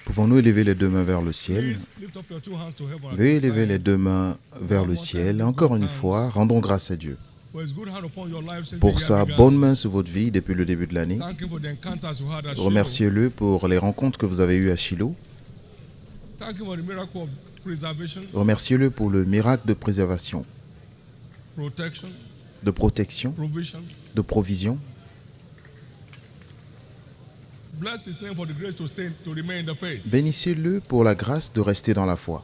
Pouvons-nous élever les deux mains vers le ciel? Veuillez élever les deux mains vers le ciel. Encore une fois, rendons grâce à Dieu pour sa bonne main sur votre vie depuis le début de l'année. Remerciez-le pour les rencontres que vous avez eues à Shiloh. Remerciez-le pour le miracle de préservation, de protection, de provision. Bénissez-le pour la grâce de rester dans la foi.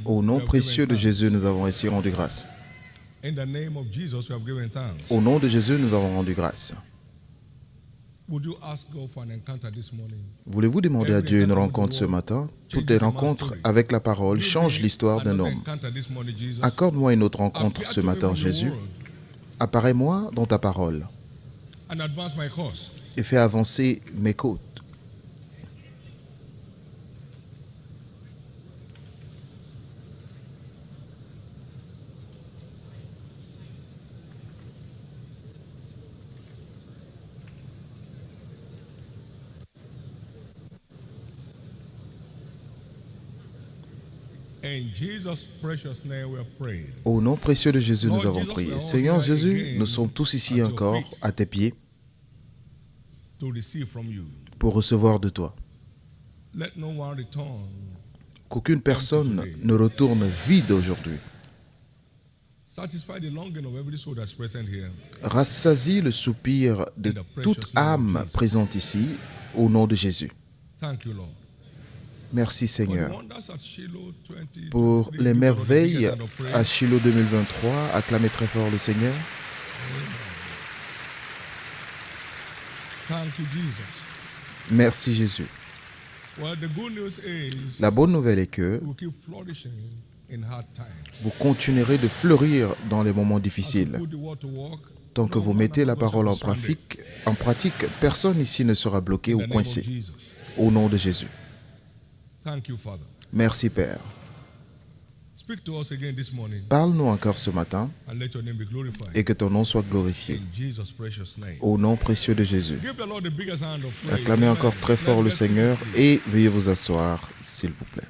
Au nom précieux de Jésus, nous avons ainsi rendu grâce. Au nom de Jésus, nous avons rendu grâce. Voulez-vous demander à Dieu une rencontre ce matin? Toutes les rencontres avec la parole changent l'histoire d'un homme. Accorde-moi une autre rencontre ce matin, Jésus. Apparais-moi dans ta parole et fais avancer mes côtes. Au nom précieux de Jésus, nous avons prié. Seigneur Jésus, nous sommes tous ici encore à tes pieds pour recevoir de toi. Qu'aucune personne ne retourne vide aujourd'hui. Rassasie le soupir de toute âme présente ici, au nom de Jésus. Merci Seigneur pour les merveilles à Shiloh 2023. Acclamez très fort le Seigneur. Merci Jésus. La bonne nouvelle est que vous continuerez de fleurir dans les moments difficiles. Tant que vous mettez la parole en pratique, personne ici ne sera bloqué ou coincé. Au nom de Jésus. Merci Père. Parle-nous encore ce matin et que ton nom soit glorifié. Au nom précieux de Jésus. Acclamez encore très fort le Seigneur et veuillez vous asseoir, s'il vous plaît.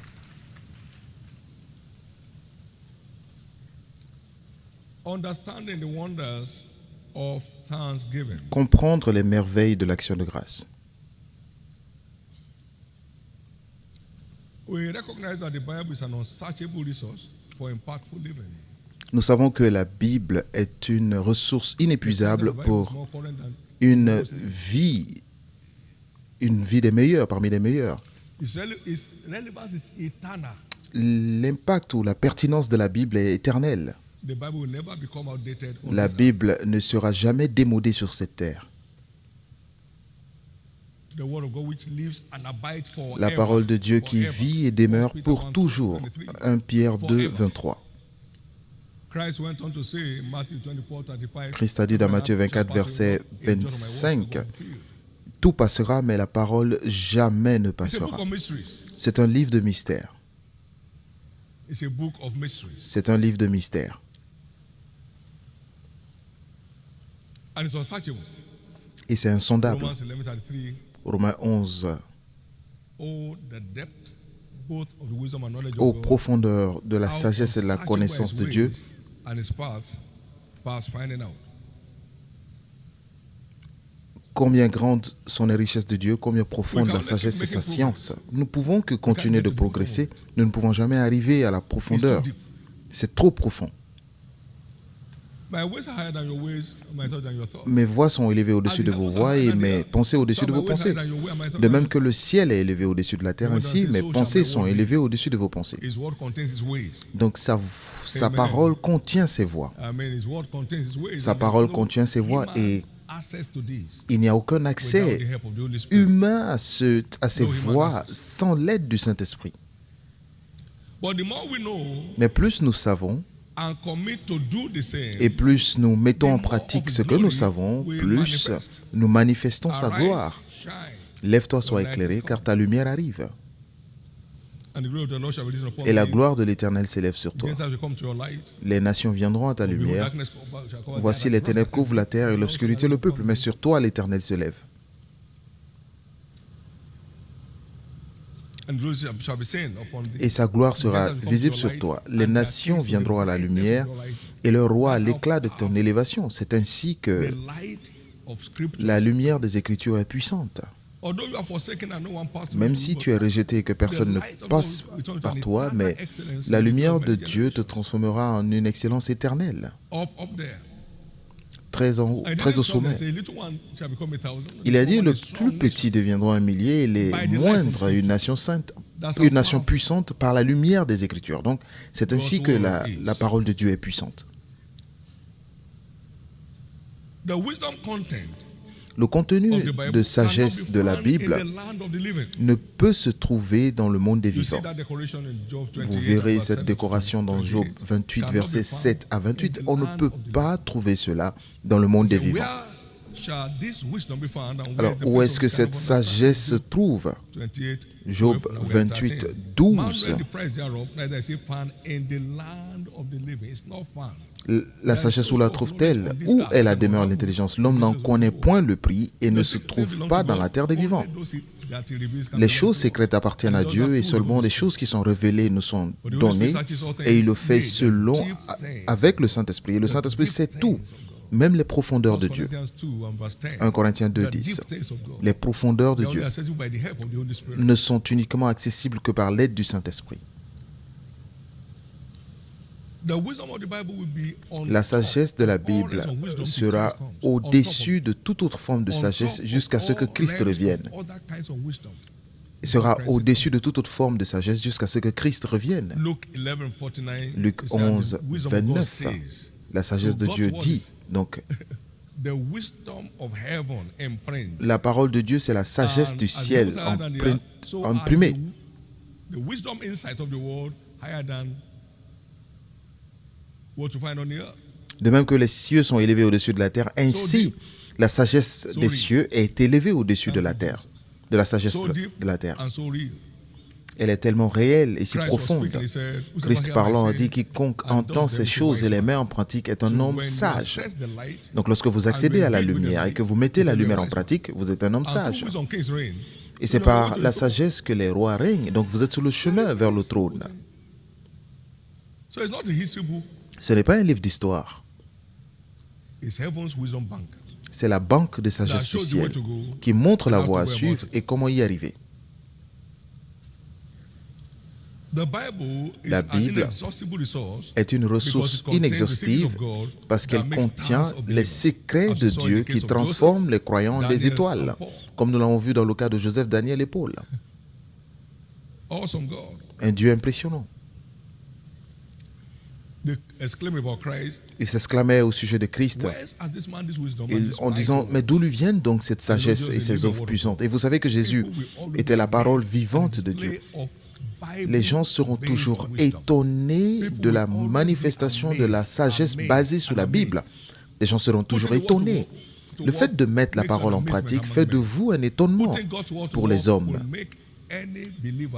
Comprendre les merveilles de l'action de grâce. Nous savons que la Bible est une ressource inépuisable pour une vie des meilleurs, parmi les meilleurs. L'impact ou la pertinence de la Bible est éternelle. La Bible ne sera jamais démodée sur cette terre. La parole de Dieu qui vit et demeure pour toujours. 1 Pierre 2, 23. Christ a dit dans Matthieu 24, verset 25, « Tout passera, mais la parole jamais ne passera. » C'est un livre de mystère. C'est un livre de mystère. Et c'est insondable. Romains 11. Ô profondeur de la sagesse et de la connaissance de Dieu, combien grandes sont les richesses de Dieu, combien profonde la sagesse et sa science. Nous ne pouvons que continuer de progresser, nous ne pouvons jamais arriver à la profondeur. C'est trop profond. Mes voies sont élevées au-dessus de vos voies et mes pensées au-dessus de vos pensées. De même que le ciel est élevé au-dessus de la terre, ainsi mes pensées sont élevées au-dessus de vos pensées. Donc sa parole contient ses voies. Sa parole contient ses voies et il n'y a aucun accès humain à ces voies sans l'aide du Saint-Esprit. Mais plus nous savons, Et plus nous mettons en pratique ce que nous savons, plus nous manifestons sa gloire. Lève-toi, sois éclairé, car ta lumière arrive. Et la gloire de l'Éternel s'élève sur toi. Les nations viendront à ta lumière. Voici les ténèbres couvrent la terre et l'obscurité le peuple, mais sur toi l'Éternel se lève. Et sa gloire sera visible sur toi. Les nations viendront à la lumière et le roi à l'éclat de ton élévation. C'est ainsi que la lumière des Écritures est puissante. Même si tu es rejeté et que personne ne passe par toi, mais la lumière de Dieu te transformera en une excellence éternelle. Très au sommet. Il a dit, le plus petit deviendra un millier et les moindres une nation sainte, une nation puissante par la lumière des Écritures. Donc, c'est ainsi que la parole de Dieu est puissante. Le contenu de sagesse de la Bible ne peut se trouver dans le monde des vivants. Vous verrez cette décoration dans Job 28, versets 7 à 28. On ne peut pas trouver cela dans le monde des vivants. Alors, où est-ce que cette sagesse se trouve? Job 28, 12. La sagesse, où la trouve-t-elle? Où est la demeure de l'intelligence? L'homme n'en connaît point le prix et ne se trouve pas dans la terre des vivants. Les choses secrètes appartiennent à Dieu et seulement les choses qui sont révélées nous sont données et il le fait avec le Saint-Esprit. Et le Saint-Esprit sait tout, même les profondeurs de Dieu. 1 Corinthiens 2, 10. Les profondeurs de Dieu ne sont uniquement accessibles que par l'aide du Saint-Esprit. La sagesse de la Bible sera au-dessus de toute autre forme de sagesse jusqu'à ce que Christ revienne. Il sera au-dessus de toute autre forme de sagesse jusqu'à ce que Christ revienne. Luc 11, 29. La sagesse de Dieu dit, donc, la parole de Dieu, c'est la sagesse du ciel imprimée. De même que les cieux sont élevés au-dessus de la terre, ainsi la sagesse des cieux est élevée au-dessus de la terre, de la sagesse de la terre. Elle est tellement réelle et si profonde. Christ parlant a dit, quiconque entend ces choses et les met en pratique est un homme sage. Donc lorsque vous accédez à la lumière et que vous mettez la lumière en pratique, vous êtes un homme sage. Et c'est par la sagesse que les rois règnent. Donc vous êtes sur le chemin vers le trône. Ce n'est pas un livre d'histoire. C'est la banque de sagesse du ciel qui montre la voie à suivre et comment y arriver. La Bible est une ressource inexhaustive parce qu'elle contient les secrets de Dieu qui transforment les croyants en des étoiles, comme nous l'avons vu dans le cas de Joseph, Daniel et Paul. Un Dieu impressionnant. Ils s'exclamaient au sujet de Christ en disant, mais d'où lui viennent donc cette sagesse et ces œuvres puissantes? Et vous savez que Jésus était la parole vivante de Dieu. Les gens seront toujours étonnés de la manifestation de la sagesse basée sur la Bible. Les gens seront toujours étonnés. Le fait de mettre la parole en pratique fait de vous un étonnement pour les hommes.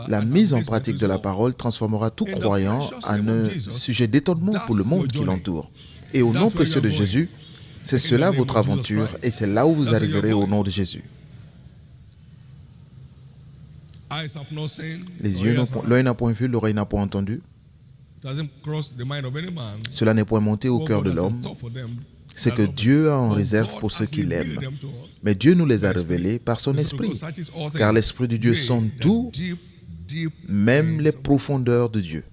La mise en pratique de la parole transformera tout croyant en un sujet d'étonnement pour le monde qui l'entoure. Et au nom précieux de Jésus, c'est cela votre aventure et c'est là où vous arriverez au nom de Jésus. Les yeux l'œil n'a point vu, l'oreille n'a point entendu. Cela n'est point monté au cœur de l'homme. C'est que Dieu a en réserve pour ceux qui l'aiment. Mais Dieu nous les a révélés par son esprit. Car l'esprit de Dieu sonde tout, même les profondeurs de Dieu.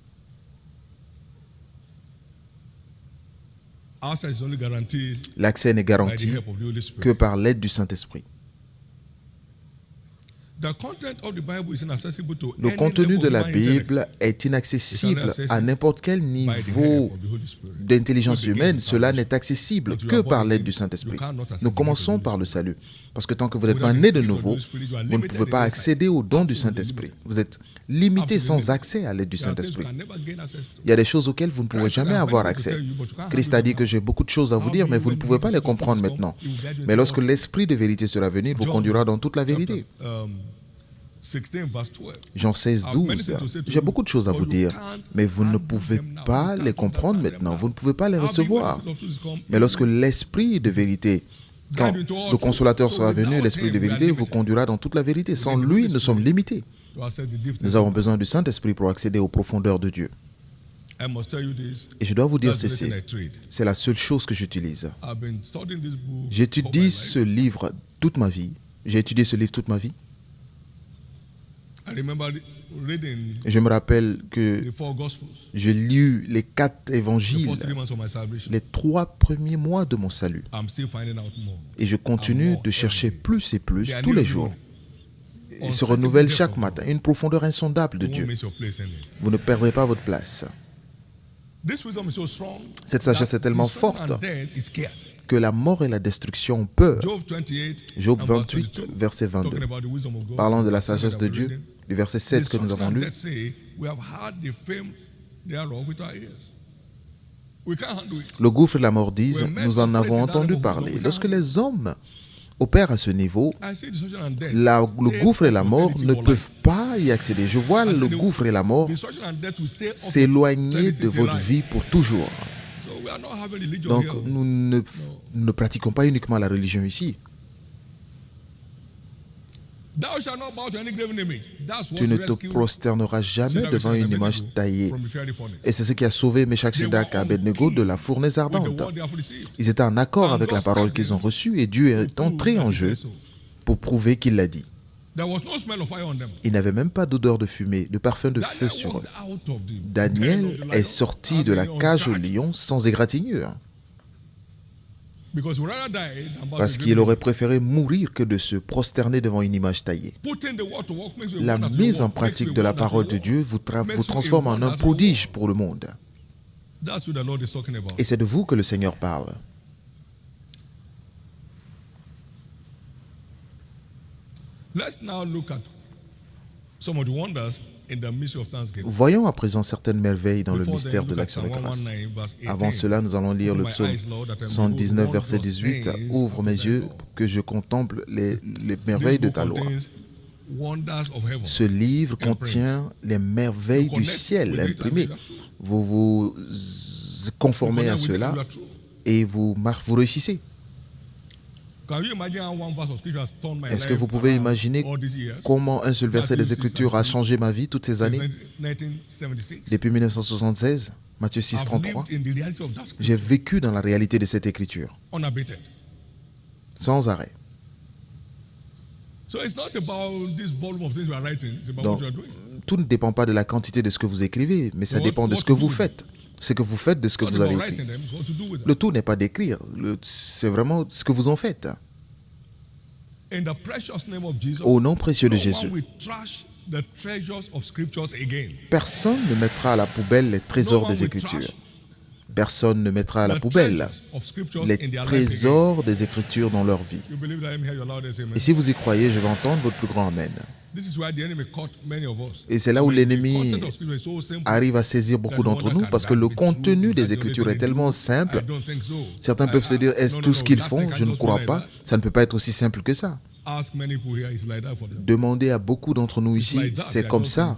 L'accès n'est garanti que par l'aide du Saint-Esprit. Le contenu de la Bible est inaccessible à n'importe quel niveau d'intelligence humaine. Cela n'est accessible que par l'aide du Saint-Esprit. Nous commençons par le salut. Parce que tant que vous n'êtes pas né de nouveau, vous ne pouvez pas accéder au don du Saint-Esprit. Vous êtes limité, sans accès à l'aide du Saint-Esprit. Il y a des choses auxquelles vous ne pourrez jamais avoir accès. Christ a dit que j'ai beaucoup de choses à vous dire, mais vous ne pouvez pas les comprendre maintenant. Mais lorsque l'Esprit de vérité sera venu, il vous conduira dans toute la vérité. Jean 16, 12. J'ai beaucoup de choses à vous dire, mais vous ne pouvez pas les comprendre maintenant. Vous ne pouvez pas les recevoir. Mais lorsque l'Esprit de vérité, quand le Consolateur sera venu, l'Esprit de vérité vous conduira dans toute la vérité. Sans lui, nous sommes limités. Nous avons besoin du Saint-Esprit pour accéder aux profondeurs de Dieu. Et je dois vous dire ceci, c'est la seule chose que j'utilise. J'étudie ce livre toute ma vie. J'ai étudié ce livre toute ma vie. Je me rappelle que j'ai lu les 4 évangiles les 3 premiers mois de mon salut. Et je continue de chercher plus et plus tous les jours. Il se renouvelle chaque matin, une profondeur insondable de Dieu. Vous ne perdrez pas votre place. Cette sagesse est tellement forte que la mort et la destruction ont peur. Job 28, verset 22. Parlant de la sagesse de Dieu, du verset 7 que nous avons lu. Le gouffre et la mort disent, nous en avons entendu parler. Lorsque les hommes opèrent à ce niveau, le gouffre et la mort ne peuvent pas y accéder. Je vois le gouffre et la mort s'éloigner de votre vie pour toujours. Donc, nous ne pratiquons pas uniquement la religion ici. Tu ne te prosterneras jamais devant une image taillée. Et c'est ce qui a sauvé Meshach, Shadrach et Abednego de la fournaise ardente. Ils étaient en accord avec la parole qu'ils ont reçue et Dieu est entré en jeu pour prouver qu'il l'a dit. Il n'avait même pas d'odeur de fumée, de parfum de feu sur eux. Daniel est sorti de la cage au lion sans égratignure. Parce qu'il aurait préféré mourir que de se prosterner devant une image taillée. La mise en pratique de la parole de Dieu vous transforme en un prodige pour le monde. Et c'est de vous que le Seigneur parle. Voyons à présent certaines merveilles dans le mystère de l'action de grâce. Avant cela, nous allons lire le psaume 119, verset 18. « Ouvre mes yeux, que je contemple les merveilles de ta loi. » Ce livre contient les merveilles du ciel imprimées. Vous vous conformez à cela et vous réussissez. Est-ce que vous pouvez imaginer comment un seul verset des Écritures a changé ma vie toutes ces années? Depuis 1976, Matthieu 6, 33, j'ai vécu dans la réalité de cette Écriture, sans arrêt. Donc, tout ne dépend pas de la quantité de ce que vous écrivez, mais ça dépend de ce que vous faites. Ce que vous faites de ce que vous avez écrit. Le tout n'est pas d'écrire, c'est vraiment ce que vous en faites. Au nom précieux de Jésus, personne ne mettra à la poubelle les trésors des Écritures. Personne ne mettra à la poubelle les trésors des Écritures dans leur vie. Et si vous y croyez, je vais entendre votre plus grand Amen. Et c'est là où l'ennemi arrive à saisir beaucoup d'entre nous, parce que le contenu des Écritures est tellement simple. Certains peuvent se dire, est-ce tout ce qu'ils font? Je ne crois pas. Ça ne peut pas être aussi simple que ça. Demandez à beaucoup d'entre nous ici, c'est comme ça.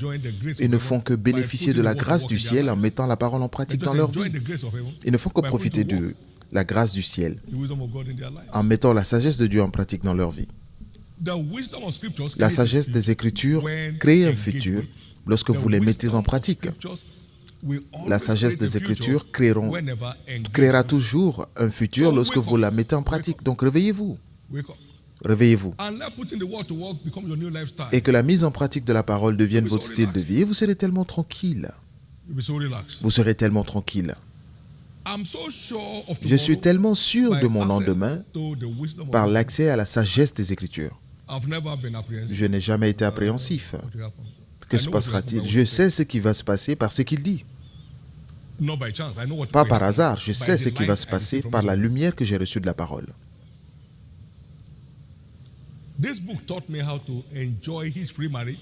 Ils ne font que bénéficier de la grâce du ciel en mettant la parole en pratique dans leur vie. Ils ne font que profiter de la grâce du ciel en mettant la sagesse de Dieu en pratique dans leur vie. La sagesse des Écritures crée un futur lorsque vous les mettez en pratique. La sagesse des Écritures créera toujours un futur lorsque vous la mettez en pratique. Donc réveillez-vous. Réveillez-vous. Et que la mise en pratique de la parole devienne votre style de vie. Et vous serez tellement tranquille. Vous serez tellement tranquille. Je suis tellement sûr de mon lendemain par l'accès à la sagesse des Écritures. Je n'ai jamais été appréhensif. Que se passera-t-il? Je sais ce qui va se passer par ce qu'il dit. Pas par hasard, je sais ce qui va se passer par la lumière que j'ai reçue de la parole.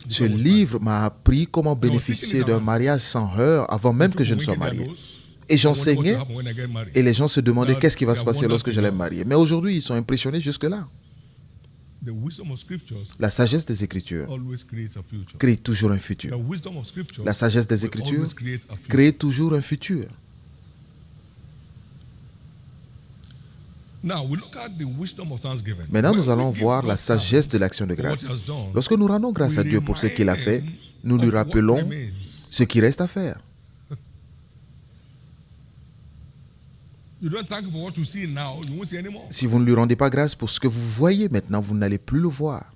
Ce livre m'a appris comment bénéficier d'un mariage sans heurts avant même que je ne sois marié. Et j'enseignais, et les gens se demandaient qu'est-ce qui va se passer lorsque j'allais me marier. Mais aujourd'hui, ils sont impressionnés jusque-là. La sagesse des Écritures crée toujours un futur. La sagesse des Écritures crée toujours un futur. Maintenant, nous allons voir la sagesse de l'action de grâce. Lorsque nous rendons grâce à Dieu pour ce qu'il a fait, nous lui rappelons ce qui reste à faire. Si vous ne lui rendez pas grâce pour ce que vous voyez maintenant, vous n'allez plus le voir.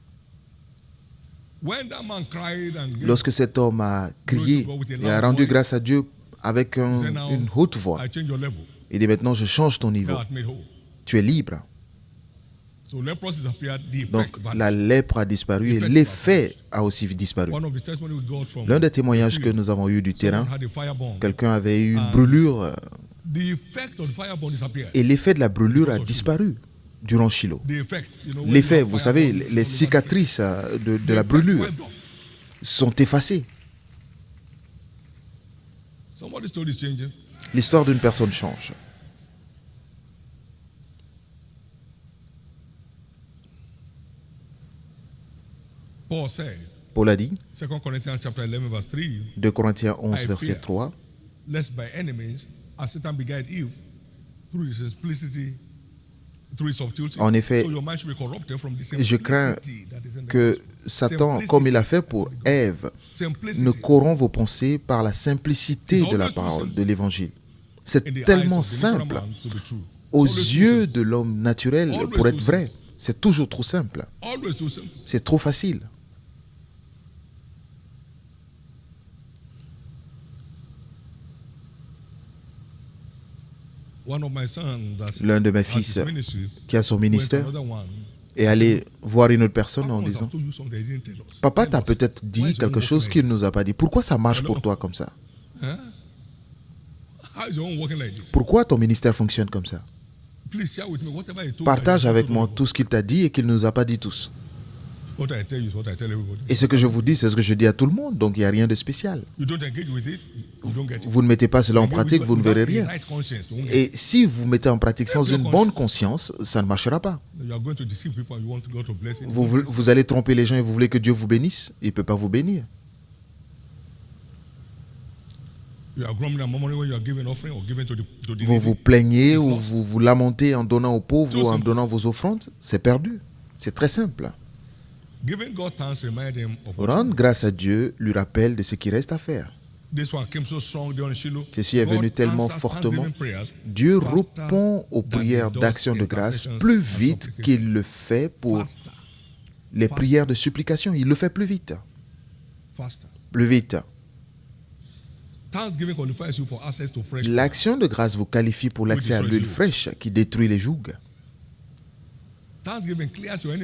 Lorsque cet homme a crié et a rendu grâce à Dieu avec une haute voix, il dit maintenant je change ton niveau. Tu es libre. Donc la lèpre a disparu et l'effet a aussi disparu. L'un des témoignages que nous avons eu du terrain, quelqu'un avait eu une brûlure et l'effet de la brûlure a disparu durant Shiloh. L'effet, vous savez, les cicatrices de la brûlure sont effacées. L'histoire d'une personne change. Paul a dit, 2 Corinthiens 11, verset 3, en effet, je crains que Satan, comme il a fait pour Ève, ne corrompt vos pensées par la simplicité de la parole, de l'évangile. C'est tellement simple aux yeux de l'homme naturel pour être vrai. C'est toujours trop simple. C'est trop facile. L'un de mes fils qui a son ministère est allé voir une autre personne en disant « Papa t'a peut-être dit quelque chose qu'il ne nous a pas dit. Pourquoi ça marche pour toi comme ça? Pourquoi ton ministère fonctionne comme ça? Partage avec moi tout ce qu'il t'a dit et qu'il ne nous a pas dit tous. Et ce que je vous dis, c'est ce que je dis à tout le monde, donc il n'y a rien de spécial. Vous ne mettez pas cela en pratique, vous ne verrez rien. Et si vous mettez en pratique sans une bonne conscience, ça ne marchera pas. Vous allez tromper les gens et vous voulez que Dieu vous bénisse, il ne peut pas vous bénir. Vous vous plaignez ou vous vous lamentez en donnant aux pauvres ou en donnant vos offrandes, c'est perdu. C'est très simple. Rendre grâce à Dieu lui rappelle de ce qui reste à faire. Ceci est venu tellement fortement. Dieu répond aux prières d'action de grâce plus vite qu'il le fait pour les prières de supplication. Il le fait plus vite. Plus vite. L'action de grâce vous qualifie pour l'accès à l'huile fraîche qui détruit les jougs.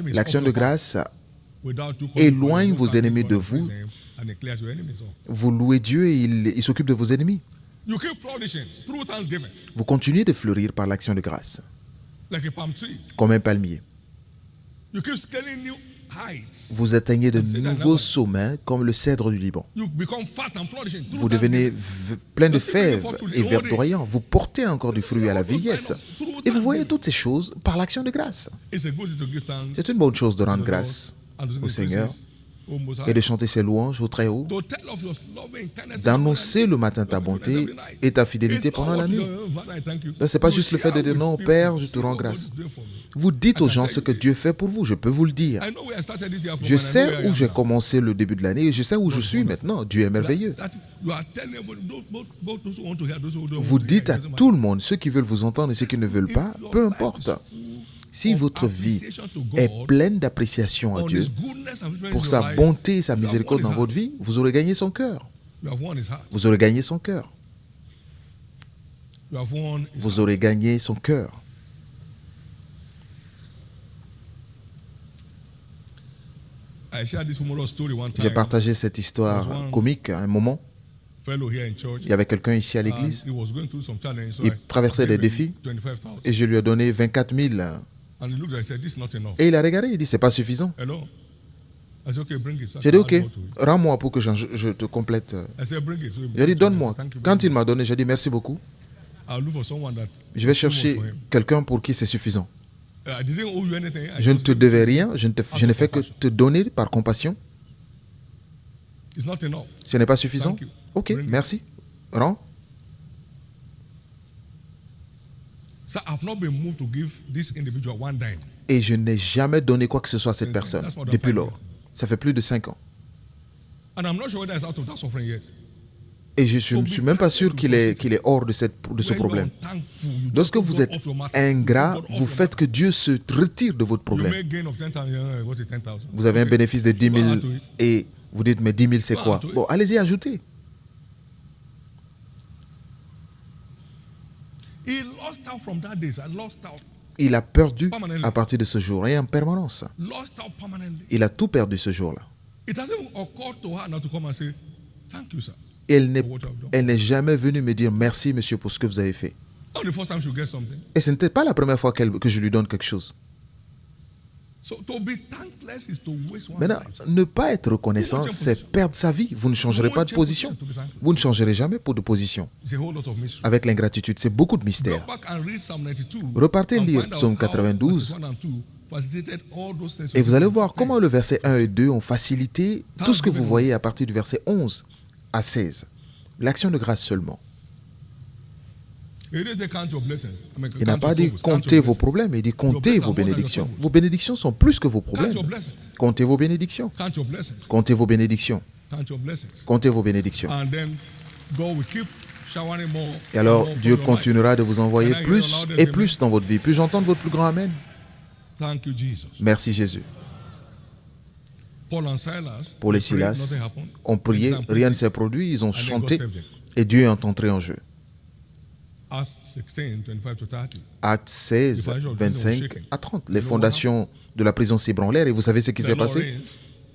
L'action de grâce éloigne vos ennemis de vous. Vous louez Dieu et il s'occupe de vos ennemis. Vous continuez de fleurir par l'action de grâce, comme un palmier. Vous atteignez de nouveaux sommets comme le cèdre du Liban. Vous devenez plein de fèves et verdoyant. Vous portez encore du fruit à la vieillesse. Et vous voyez toutes ces choses par l'action de grâce. C'est une bonne chose de rendre grâce au Seigneur et de chanter ses louanges au Très-Haut, d'annoncer le matin ta bonté et ta fidélité pendant la nuit. Ce n'est pas juste le fait de dire non, Père, je te rends grâce. Vous dites aux gens ce que Dieu fait pour vous, je peux vous le dire. Je sais où j'ai commencé le début de l'année et je sais où je suis maintenant. Dieu est merveilleux. Vous dites à tout le monde, ceux qui veulent vous entendre et ceux qui ne veulent pas, peu importe. Si votre vie est pleine d'appréciation à Dieu pour sa bonté et sa miséricorde dans votre vie, vous aurez gagné son cœur. Vous aurez gagné son cœur. Vous aurez gagné son cœur. J'ai partagé cette histoire comique à un moment. Il y avait quelqu'un ici à l'église. Il traversait des défis et je lui ai donné 24 000 Et il a regardé, il dit, c'est pas suffisant. J'ai dit, ok, rends-moi pour que je te complète. J'ai dit, donne-moi. Quand il m'a donné, j'ai dit, merci beaucoup. Je vais chercher quelqu'un pour qui c'est suffisant. Je ne te devais rien, je ne fais que te donner par compassion. Ce n'est pas suffisant? Ok, merci. Rends. Et je n'ai jamais donné quoi que ce soit à cette personne depuis lors. Ça fait plus de 5 ans. Et je ne suis même pas sûr qu'il est hors de ce problème. Lorsque vous êtes ingrat, vous faites que Dieu se retire de votre problème. Vous avez un bénéfice de 10 000 et vous dites, mais 10 000 c'est quoi? Bon, allez-y, ajoutez. Il a perdu à partir de ce jour et en permanence. Il a tout perdu ce jour-là. Elle n'est jamais venue me dire merci, monsieur, pour ce que vous avez fait. Et ce n'était pas la première fois que je lui donne quelque chose. Maintenant, ne pas être reconnaissant, c'est perdre sa vie. Vous ne changerez pas de position. Vous ne changerez jamais de position. Avec l'ingratitude, c'est beaucoup de mystères. Repartez lire Psaume 92 et vous allez voir comment le verset 1 et 2 ont facilité tout ce que vous voyez à partir du verset 11 à 16. L'action de grâce seulement. Il n'a pas dit comptez vos problèmes, il dit comptez vos bénédictions. Vos bénédictions sont plus que vos problèmes. Comptez vos bénédictions. Comptez vos bénédictions. Comptez vos bénédictions. Et alors Dieu continuera de vous envoyer plus et plus dans votre vie. Puis-je entendre votre plus grand amen? Merci Jésus. Pour les Silas, ont prié, rien ne s'est produit, ils ont chanté et Dieu est entré en jeu. Actes 16, 25 à 30. Les fondations de la prison s'ébranlèrent et vous savez ce qui s'est passé?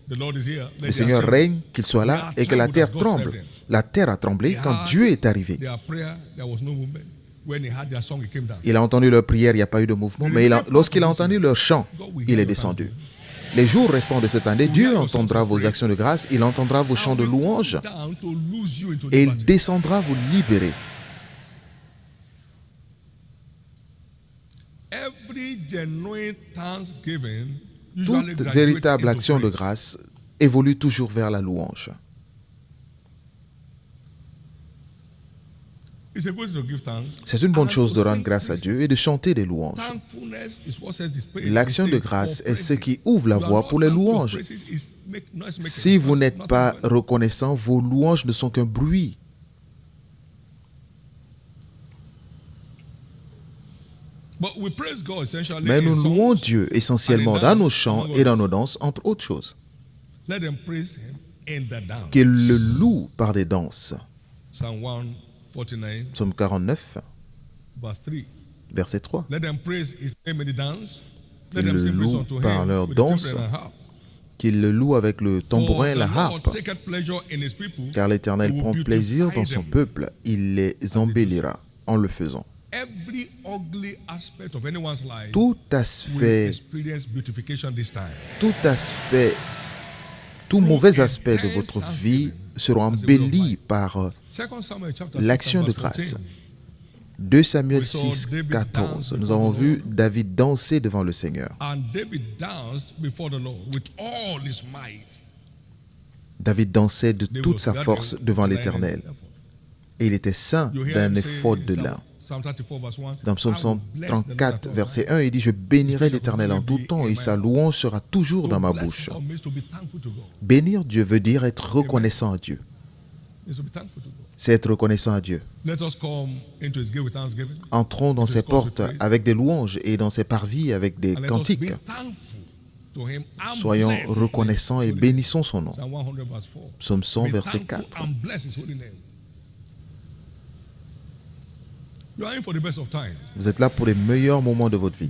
Le Seigneur règne, qu'il soit là et que la terre tremble. La terre a tremblé quand Dieu est arrivé. Il a entendu leur prière, il n'y a pas eu de mouvement, mais lorsqu'il a entendu leur chant, il est descendu. Les jours restants de cette année, Dieu entendra vos actions de grâce, il entendra vos chants de louange et il descendra vous libérer. Toute véritable action de grâce évolue toujours vers la louange. C'est une bonne chose de rendre grâce à Dieu et de chanter des louanges. L'action de grâce est ce qui ouvre la voie pour les louanges. Si vous n'êtes pas reconnaissant, vos louanges ne sont qu'un bruit. Mais nous louons Dieu essentiellement dans nos chants et dans nos danses, entre autres choses. Qu'il le loue par des danses. Psaume 49, verset 3. Qu'ils le louent par leur danse, qu'ils le louent avec le tambourin et la harpe. Car l'Éternel prend plaisir dans son peuple, il les embellira en le faisant. Tout aspect, tout mauvais aspect de votre vie sera embelli par l'action de grâce. 2 Samuel 6, 14. Nous avons vu David danser devant le Seigneur. David dansait de toute sa force devant l'Éternel. Et il était saint d'un éphod de lin. Dans Psaume 134, verset 1, il dit « Je bénirai l'Éternel en tout temps et sa louange sera toujours dans ma bouche. » Bénir Dieu veut dire être reconnaissant à Dieu. C'est être reconnaissant à Dieu. Entrons dans ses portes avec des louanges et dans ses parvis avec des cantiques. Soyons reconnaissants et bénissons son nom. Psaume 100, verset 4. Vous êtes là pour les meilleurs moments de votre vie.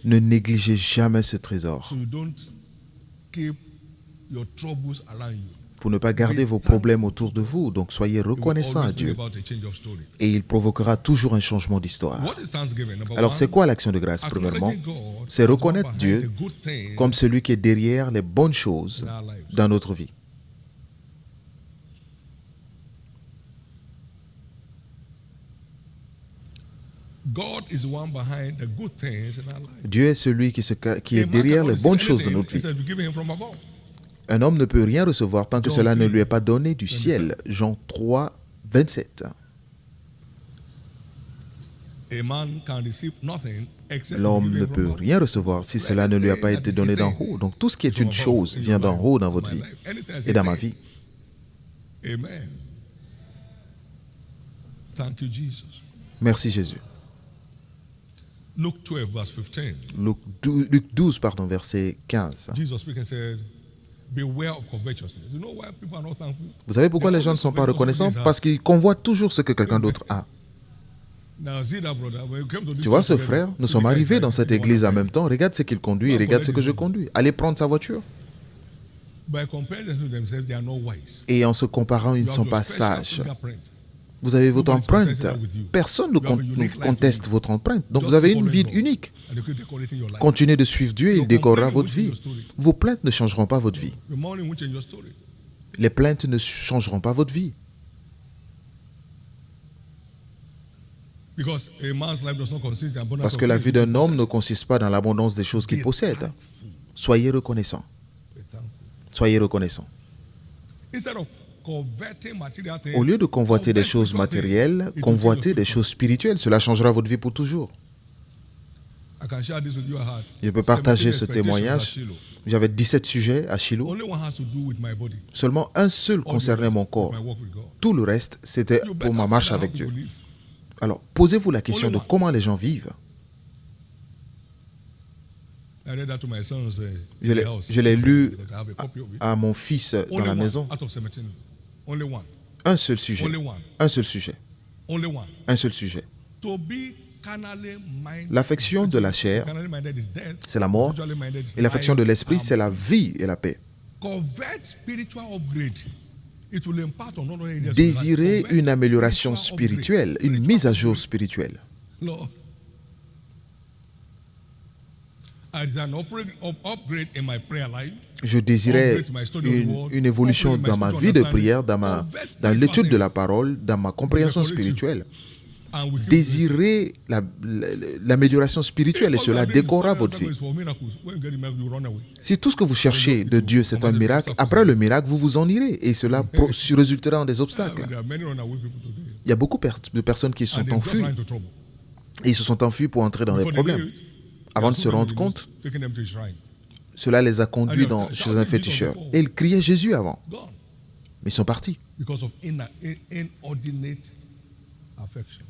Ne négligez jamais ce trésor. pour ne pas garder vos problèmes autour de vous. Donc soyez reconnaissants à Dieu. Et il provoquera toujours un changement d'histoire. Alors c'est quoi l'action de grâce? Premièrement, c'est reconnaître Dieu comme celui qui est derrière les bonnes choses dans notre vie. Dieu est celui qui est derrière les bonnes choses de notre vie. Un homme ne peut rien recevoir tant que cela ne lui est pas donné du ciel. Jean 3, 27. L'homme ne peut rien recevoir si cela ne lui a pas été donné d'en haut. Donc tout ce qui est une chose vient d'en haut dans votre vie et dans ma vie. Merci Jésus. Luc 12, verset 15. Vous savez pourquoi les gens ne sont pas reconnaissants? Parce qu'ils convoitent toujours ce que quelqu'un d'autre a. Tu vois ce frère, nous sommes arrivés dans cette église en même temps. Regarde ce qu'il conduit et regarde ce que je conduis. Allez prendre sa voiture. Et en se comparant, ils ne sont pas sages. Vous avez votre empreinte. Personne ne conteste votre empreinte. Donc vous avez une vie unique. Continuez de suivre Dieu et il décorera votre vie. Vos plaintes ne changeront pas votre vie. Les plaintes ne changeront pas votre vie. Parce que la vie d'un homme ne consiste pas dans l'abondance des choses qu'il possède. Soyez reconnaissants. Soyez reconnaissants. Au lieu de convoiter des choses matérielles, convoitez des choses spirituelles. Cela changera votre vie pour toujours. Je peux partager ce témoignage. J'avais 17 sujets à Shiloh. Seulement un seul concernait mon corps. Tout le reste, c'était pour ma marche avec Dieu. Alors, posez-vous la question de comment les gens vivent. Je l'ai lu à mon fils dans la maison. Un seul sujet. Un seul sujet. Un seul sujet. L'affection de la chair, c'est la mort. Et l'affection de l'esprit, c'est la vie et la paix. Désirez une amélioration spirituelle, une mise à jour spirituelle. Je désirais une évolution dans ma vie de prière, dans l'étude de la parole, dans ma compréhension spirituelle. Désirez l'amélioration spirituelle et cela décorera votre vie. Si tout ce que vous cherchez de Dieu, c'est un miracle, après le miracle, vous vous en irez et cela résultera en des obstacles. Il y a beaucoup de personnes qui se sont enfuies et ils se sont enfuis pour entrer dans des problèmes. Avant de se rendre compte, cela les a conduits chez un féticheur. Et ils criaient Jésus avant. Mais ils sont partis.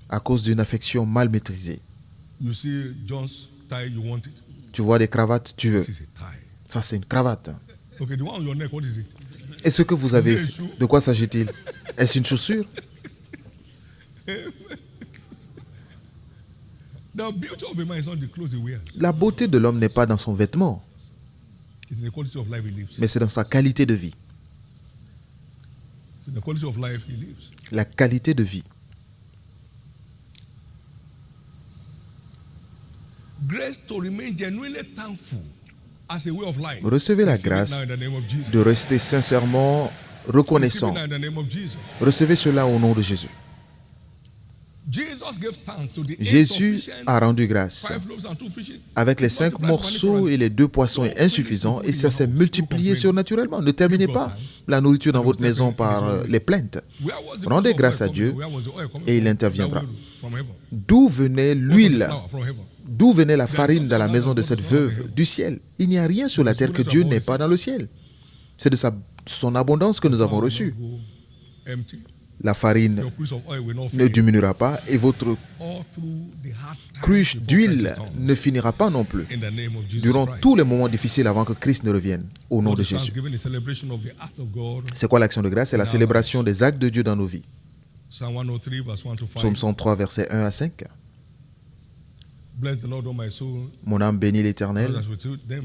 À cause d'une affection mal maîtrisée. Tu vois des cravates, tu veux. Ça, c'est une cravate. Et ce que vous avez, de quoi s'agit-il? Est-ce une chaussure? La beauté de l'homme n'est pas dans son vêtement, mais c'est dans sa qualité de vie. La qualité de vie. Recevez la grâce de rester sincèrement reconnaissant. Recevez cela au nom de Jésus. Jésus a rendu grâce avec les 5 morceaux et les 2 poissons insuffisants et ça s'est multiplié surnaturellement. Ne terminez pas la nourriture dans votre maison par les plaintes. Rendez grâce à Dieu et il interviendra. D'où venait l'huile? D'où venait la farine dans la maison de cette veuve? Du ciel. Il n'y a rien sur la terre que Dieu n'ait pas dans le ciel. C'est de son abondance que nous avons reçu. La farine ne diminuera pas et votre cruche d'huile ne finira pas non plus durant tous les moments difficiles avant que Christ ne revienne. Au nom de Jésus. C'est quoi l'action de grâce? C'est la célébration des actes de Dieu dans nos vies. Psaume 103, versets 1 à 5. Mon âme bénit l'Éternel,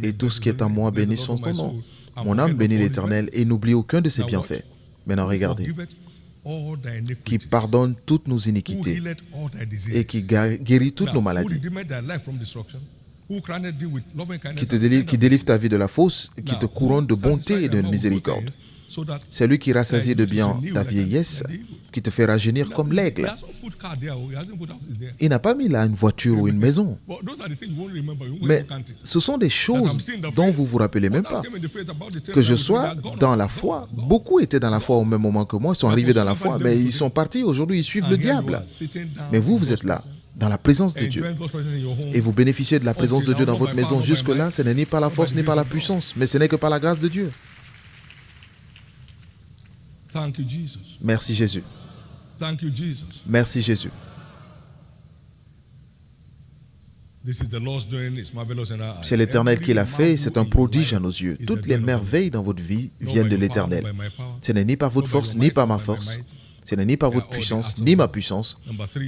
et tout ce qui est en moi bénit son nom. Mon âme bénit l'Éternel, et n'oublie aucun de ses bienfaits. Maintenant, regardez. Qui pardonne toutes nos iniquités et qui guérit toutes nos maladies. Qui délivre ta vie de la fausse, et qui te couronne de bonté et de miséricorde. C'est lui qui rassasie de bien ta vieillesse, qui te fait rajeunir comme l'aigle. Il n'a pas mis là une voiture ou une maison. Mais ce sont des choses dont vous ne vous rappelez même pas. Que je sois dans la foi, beaucoup étaient dans la foi au même moment que moi, ils sont arrivés dans la foi, mais ils sont partis, aujourd'hui ils suivent le diable. Mais vous, vous êtes là, dans la présence de Dieu. Et vous bénéficiez de la présence de Dieu dans votre maison. Jusque-là, ce n'est ni par la force ni par la puissance, mais ce n'est que par la grâce de Dieu. Merci Jésus. Merci Jésus. C'est l'Éternel qui l'a fait, c'est un prodige à nos yeux. Toutes les merveilles dans votre vie viennent de l'Éternel. Ce n'est ni par votre force, ni par ma force. Ce n'est ni par votre puissance, ni ma puissance.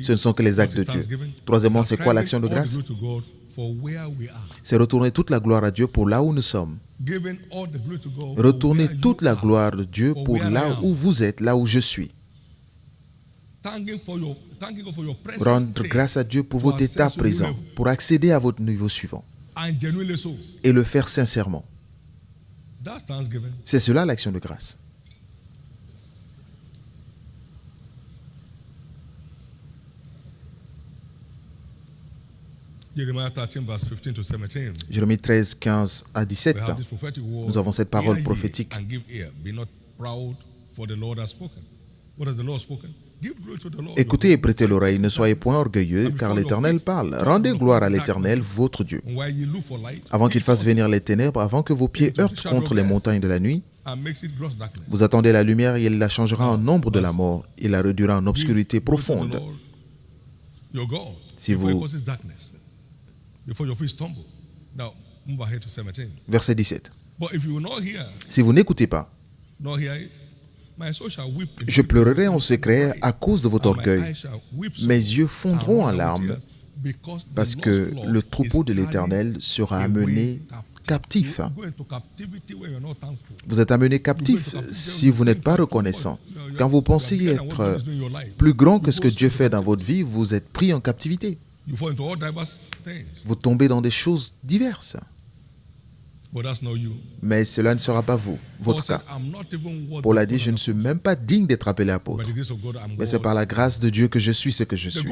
Ce ne sont que les actes de Dieu. Troisièmement, c'est quoi l'action de grâce? C'est retourner toute la gloire à Dieu pour là où nous sommes. Retournez toute la gloire de Dieu pour là où vous êtes, là où je suis. Rendre grâce à Dieu pour votre état présent, pour accéder à votre niveau suivant. Et le faire sincèrement. C'est cela l'action de grâce. Jérémie 13, 15 à 17. Nous avons cette parole prophétique. Écoutez et prêtez l'oreille, ne soyez point orgueilleux, car l'Éternel parle. Rendez gloire à l'Éternel, votre Dieu. Avant qu'il fasse venir les ténèbres, avant que vos pieds heurtent contre les montagnes de la nuit, vous attendez la lumière et il la changera en ombre de la mort. Il la réduira en obscurité profonde. Si vous... Verset 17. Si vous n'écoutez pas, je pleurerai en secret à cause de votre orgueil. Mes yeux fondront en larmes parce que le troupeau de l'Éternel sera amené captif. Vous êtes amené captif si vous n'êtes pas reconnaissant. Quand vous pensez être plus grand que ce que Dieu fait dans votre vie, vous êtes pris en captivité. Vous tombez dans des choses diverses. Mais cela ne sera pas vous, votre cas. Paul a dit, je ne suis même pas digne d'être appelé apôtre. Mais c'est par la grâce de Dieu que je suis ce que je suis.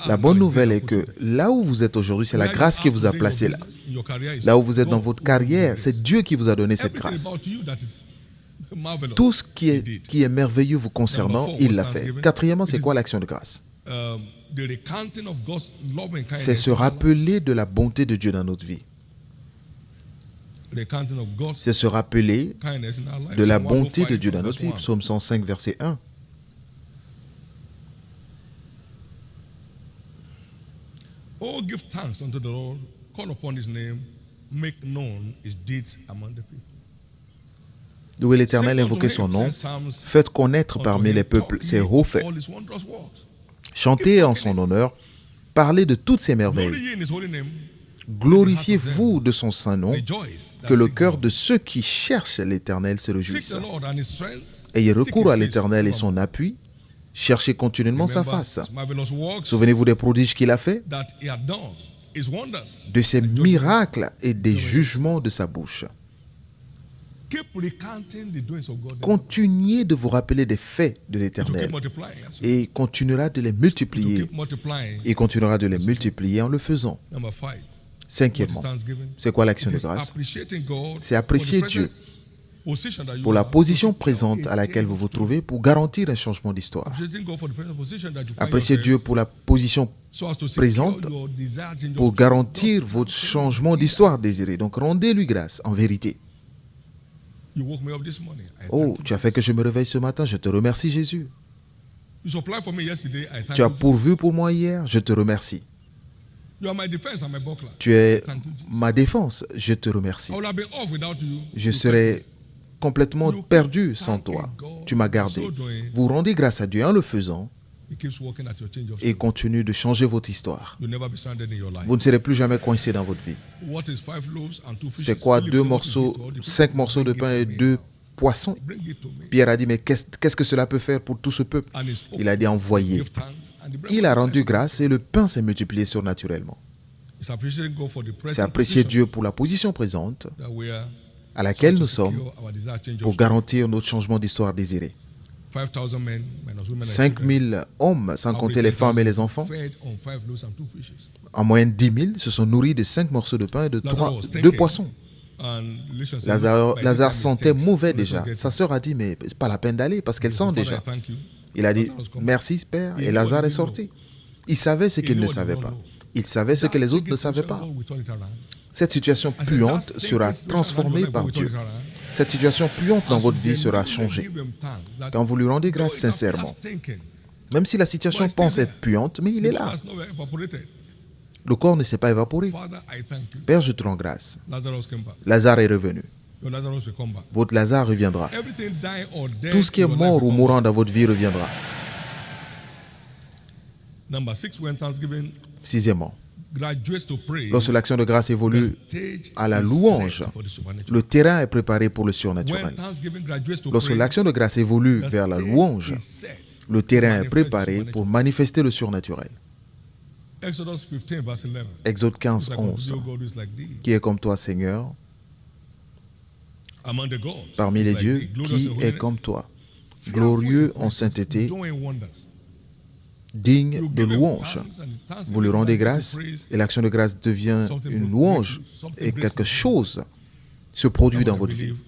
La bonne nouvelle est que là où vous êtes aujourd'hui, c'est la grâce qui vous a placé là. Là où vous êtes dans votre carrière, c'est Dieu qui vous a donné cette grâce. Tout ce qui est merveilleux vous concernant, il l'a fait. Quatrièmement, c'est quoi l'action de grâce? C'est se rappeler de la bonté de Dieu dans notre vie. C'est se rappeler de la bonté de Dieu dans notre vie. Psaume 105, verset 1. Oh, give thanks unto the Lord, call upon his name, make known his deeds among the people. Louez l'Éternel, invoquez son nom, faites connaître parmi les peuples ses hauts faits. Chantez en son honneur, parlez de toutes ses merveilles. Glorifiez-vous de son saint nom, que le cœur de ceux qui cherchent l'Éternel se réjouisse. Ayez recours à l'Éternel et son appui, cherchez continuellement sa face. Souvenez-vous des prodiges qu'il a faits, de ses miracles et des jugements de sa bouche. Continuez de vous rappeler des faits de l'Éternel et il continuera de les multiplier. Il continuera de les multiplier en le faisant. Cinquièmement, c'est quoi l'action de grâce? C'est apprécier Dieu pour la position présente à laquelle vous vous trouvez pour garantir un changement d'histoire. Appréciez Dieu pour la position présente pour garantir votre changement d'histoire désiré. Donc rendez-lui grâce en vérité. Oh, tu as fait que je me réveille ce matin, je te remercie Jésus. Tu as pourvu pour moi hier, je te remercie. Tu es ma défense, je te remercie. Je serais complètement perdu sans toi. Tu m'as gardé. Vous rendez grâce à Dieu en le faisant. et continue de changer votre histoire. You'll never be stranded in your life. Vous ne serez plus jamais coincé dans votre vie. What is 5 loaves and 2 fishes? C'est quoi Philip 2 said, "What morceaux, is this to all the 5 people? morceaux de Bring it pain et to me." 2 poissons? Bring it to me. Pierre a dit, mais qu'est-ce que cela peut faire pour tout ce peuple? And he spoke. Il a dit, envoyez. Give thanks, and the bread Il a was rendu blessed. grâce et le pain s'est multiplié surnaturellement. It's appreciating God for the C'est present apprécier position Dieu pour la position présente that we are, à laquelle to nous sommes secure our desired change pour of garantir notre changement d'histoire désiré. 5,000 men, minus women and 5 children, 000 hommes, sans compter average les femmes et 10,000 les enfants, fed on 5 loaves and 2 fishes. en moyenne 10 000 se sont nourris de 5 morceaux de pain et de Lazarus was 2 taken. poissons. And Elisha said, Lazare "By this Lazare time it sentait stinks. mauvais Let's déjà. forget Sa it." sœur a dit, mais c'est pas la peine d'aller parce qu'elle He said, sent "Father, déjà. I thank you." Il a dit, Lazarus come. merci Père. He Et knew Lazare what est he sorti. Il savait ce He qu'il knew ne what he savait did not pas. know. Il savait ce que les autres ne That savaient stinking pas. situation, God will turn it around. Cette situation I said, puante that sera stinking transformée situation, par God will Dieu. turn it around. Cette situation puante dans As votre you vie sera genuinely changée. give him thanks that Quand vous lui rendez though grâce it appears sincèrement, stinking, même si la situation but it's pense still être puante, mais il est God là. has not evaporated. Le corps ne s'est pas évaporé. Father, I thank you. Père, je te rends grâce. Lazarus came back. Lazare est revenu. Your Lazarus will come back. Votre Lazare reviendra. Everything dying or dead Tout ce qui est in your mort life ou will come mourant back. dans votre vie reviendra. Number 6, when Thanksgiving Sixièmement, graduates to praise, lorsque l'action de grâce the évolue stage à la is louange, set for the supernatural. le terrain est préparé pour le When surnaturel. Thanksgiving graduates to Lorsque praise, l'action de grâce évolue the vers la stage louange, is set le to terrain est manifest the préparé supernatural. pour manifester le surnaturel. Exodus 15, verse 11. Exode 15, It's like, 11. "Unto thee, O God, who is like thee. Qui est comme toi, Seigneur, Among the gods, parmi les like dieux, thee, glorious qui in est holiness, comme toi, fearful glorieux in en praises, sainteté, doing wonders. digne You de give him louange. thanks, and thanksgiving Vous lui rendez graduates grâce to praise. et l'action de grâce devient Something une makes louange you- something et breaks quelque you. chose se produit dans I votre vie. believe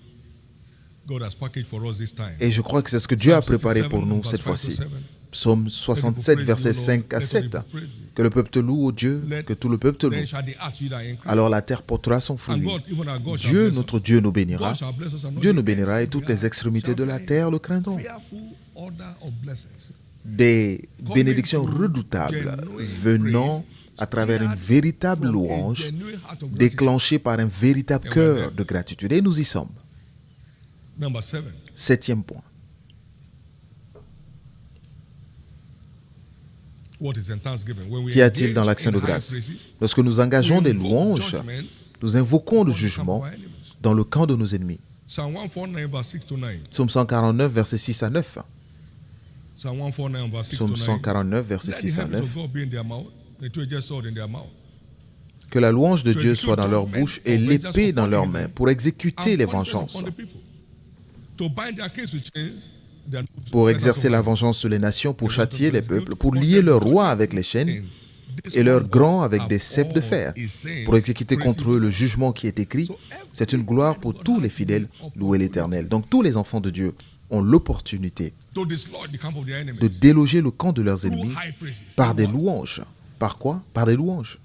God has packaged for us this time. Et je crois que c'est ce que Dieu a Psalm préparé 67, pour nous verse cette 5 to fois-ci. 7. Psaume Let 67, people praise versets you, Lord. 5 à Let 7. people praise you. Que le peuple te loue, ô Dieu, Let- que tout le peuple te Then loue. shall the earth yield her increase. Alors la terre portera son And fruit. God, even our God, shall Dieu, bless notre us. Dieu, nous bénira. God shall bless us, and not Dieu the nous ends bénira et of toutes the les earth extrémités de la shall terre le craindront. fearful order of blessings. Des bénédictions redoutables venant à travers une véritable louange déclenchée par un véritable cœur de gratitude. Et nous y sommes. Number 7. Septième point. What is in thanksgiving? When we Qu'y a-t-il engage dans l'action in de high grâce? praises, Lorsque nous engageons we des invoke louanges, judgment nous invoquons le upon the camp jugement of our enemies. dans le camp de nos ennemis. Psalm 149, verse 6 to 9. Psaume 149, versets 6 à 9. Psalm 149, verse 6 Psaume to 9. 149, versets Let the 6 à heavens 9. of God be in their mouth, the two-edged sword in their mouth. Que la louange de Dieu soit dans leur bouche et l'épée dans leurs mains pour exécuter And les punishment vengeances, upon the people. To bind their kings with chains, their- pour exercer la vengeance sur les nations, pour châtier les peuples, pour lier leurs rois avec les chaînes et leurs grands avec des ceps de fer, pour exécuter contre eux le jugement qui est écrit. C'est une gloire pour tous les fidèles, louer l'Éternel. Donc tous les enfants de Dieu ont l'opportunité to dislodge the camp of their enemies de déloger le camp de leurs through ennemis high praises. par des Through what? louanges. Par quoi? Par des louanges.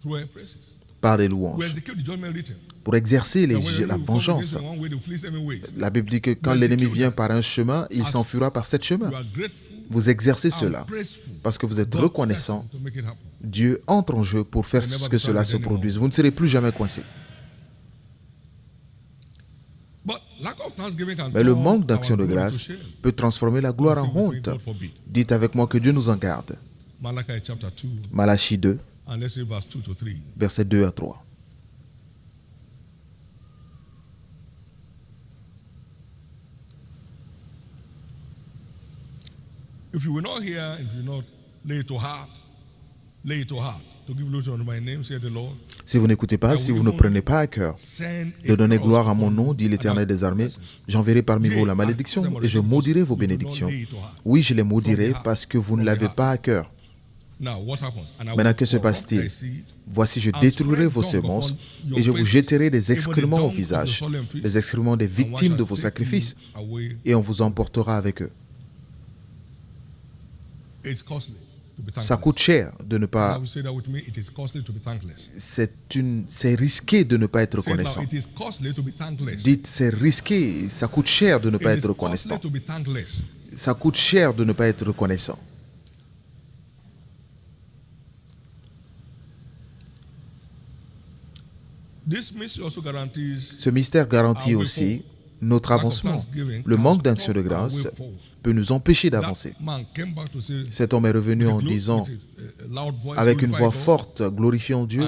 Through high praises. Par des We louanges. execute the judgment written. Pour exercer That when the la enemy will come vengeance. against one way, they flee seven ways. La Bible dit que quand l'ennemi vient par un chemin, il s'enfuira par sept chemins. You are grateful Vous exercez and cela praiseful. parce que vous êtes God reconnaissant. steps in to make it happen. Dieu entre en jeu pour faire que cela se produise. Vous ne serez plus jamais coincé. But lack of thanksgiving can Mais le turn manque d'action our de glory to grâce shame. peut transformer la gloire en honte. God forbid. Dites avec moi que Dieu nous en garde. Malachi chapter 2, Malachie 2, and let's read verse 2 to 3. versets 2 à 3. If you will not hear, if you will not lay it to heart, to give glory unto my name, said the Lord, Si vous n'écoutez pas, si vous ne prenez pas à cœur send de donner a gloire à cross mon upon nom, you, dit l'Éternel and des armées, blessings. j'enverrai parmi vous la malédiction et je maudirai vos bénédictions. Oui, je les maudirai parce que vous ne l'avez pas à cœur. Now, what happens? And I will Maintenant, que se corrupt passe-t-il? thy seed, Voici, je détruirai vos semences et je vous jeterai des excréments au visage, des excréments des victimes de vos sacrifices, away. et on vous emportera avec eux. It's costly to be Ça thankless. coûte cher de ne I pas... will say that with me. It is costly to be thankless. C'est risqué de ne pas être Say it now, reconnaissant. it is costly to be thankless. Dites, c'est risqué, ça coûte cher de ne pas It être is reconnaissant. costly to be thankless. Ça coûte cher de ne pas être reconnaissant. This mystery also guarantees Ce mystère garantit aussi notre avancement. Le manque d'action de grâce peut nous empêcher d'avancer. Cet homme est revenu en disant, avec une voix forte, glorifiant Dieu,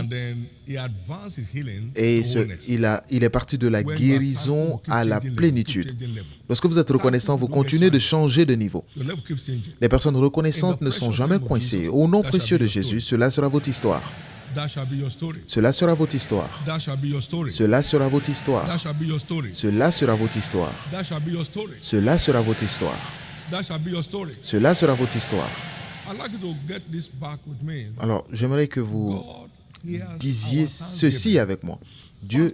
et il est parti de la guérison à la plénitude. Lorsque vous êtes reconnaissant, vous continuez de changer de niveau. Les personnes reconnaissantes ne sont jamais coincées. Au nom précieux de Jésus, cela sera votre histoire. Cela sera votre histoire. Cela sera votre histoire. Cela sera votre histoire. Cela sera votre histoire. Cela sera votre histoire. Alors, j'aimerais que vous disiez ceci avec moi. Dieu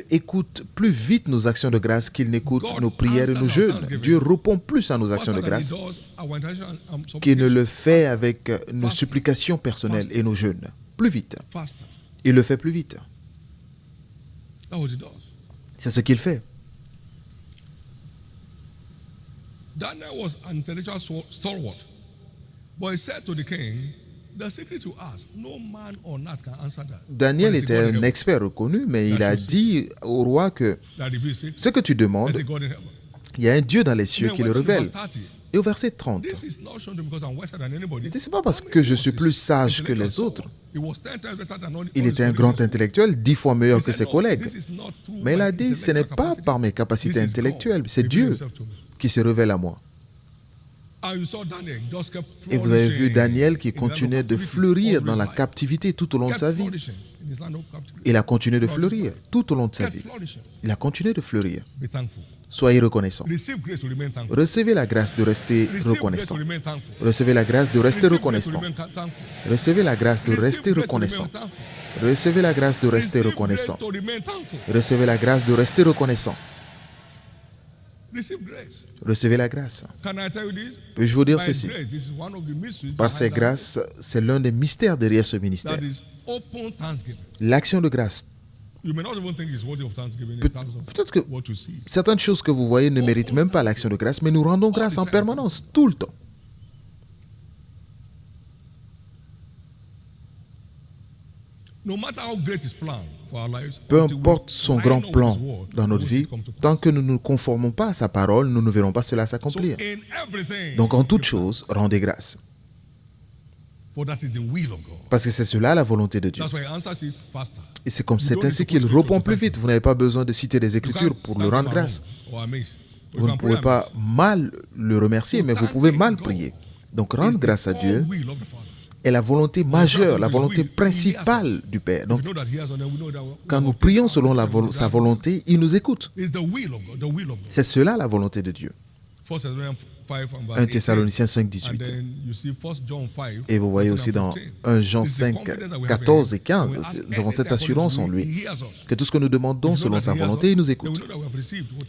écoute plus vite nos actions de grâce qu'il n'écoute nos prières et nos jeûnes. Dieu répond plus à nos actions de grâce qu'il ne le fait avec nos supplications personnelles et nos jeûnes. Plus vite. Il le fait plus vite. C'est ce qu'il fait. Daniel was an intellectual stalwart, but he said to the king, the secret you ask, no man on earth can answer that. Daniel était un expert reconnu, mais il a dit au roi que ce que tu demandes, il y a un Dieu dans les cieux qui le révèle. Et au verset 30, ce n'est pas parce que je suis plus sage que les autres. Il était un grand intellectuel, 10 fois meilleur que ses collègues. Mais il a dit, ce n'est pas par mes capacités intellectuelles, c'est Dieu qui se révèle à moi. Et vous avez vu Daniel qui continuait de fleurir dans la captivité tout au long de sa vie. Il a continué de fleurir tout au long de sa vie. Il a continué de fleurir. Soyez reconnaissants. Recevez la grâce de rester reconnaissant. Recevez la grâce de rester reconnaissant. Recevez la grâce de rester reconnaissant. Recevez la grâce de rester reconnaissant. Recevez la grâce de rester reconnaissant. Recevez la grâce. Puis-je vous dire ceci? Par ces grâces, c'est l'un des mystères derrière ce ministère. L'action de grâce. Peut-être que certaines choses que vous voyez ne méritent même pas l'action de grâce, mais nous rendons grâce en permanence, tout le temps. Peu importe son grand plan dans notre vie, tant que nous ne nous conformons pas à sa parole, nous ne verrons pas cela s'accomplir. Donc en toute chose, rendez grâce. Parce que c'est cela la volonté de Dieu. Et c'est ainsi qu'il répond plus vite. Vous n'avez pas besoin de citer des Écritures pour le rendre grâce. Vous ne pouvez pas mal le remercier, mais vous pouvez mal prier. Donc rendre grâce à Dieu est la volonté majeure, la volonté principale du Père. Donc, quand nous prions selon sa volonté, il nous écoute. C'est cela la volonté de Dieu. 1 Thessaloniciens 5, 18. Et vous voyez aussi dans 1 Jean 5, 14 et 15, nous avons cette assurance en lui, que tout ce que nous demandons selon sa volonté, il nous écoute.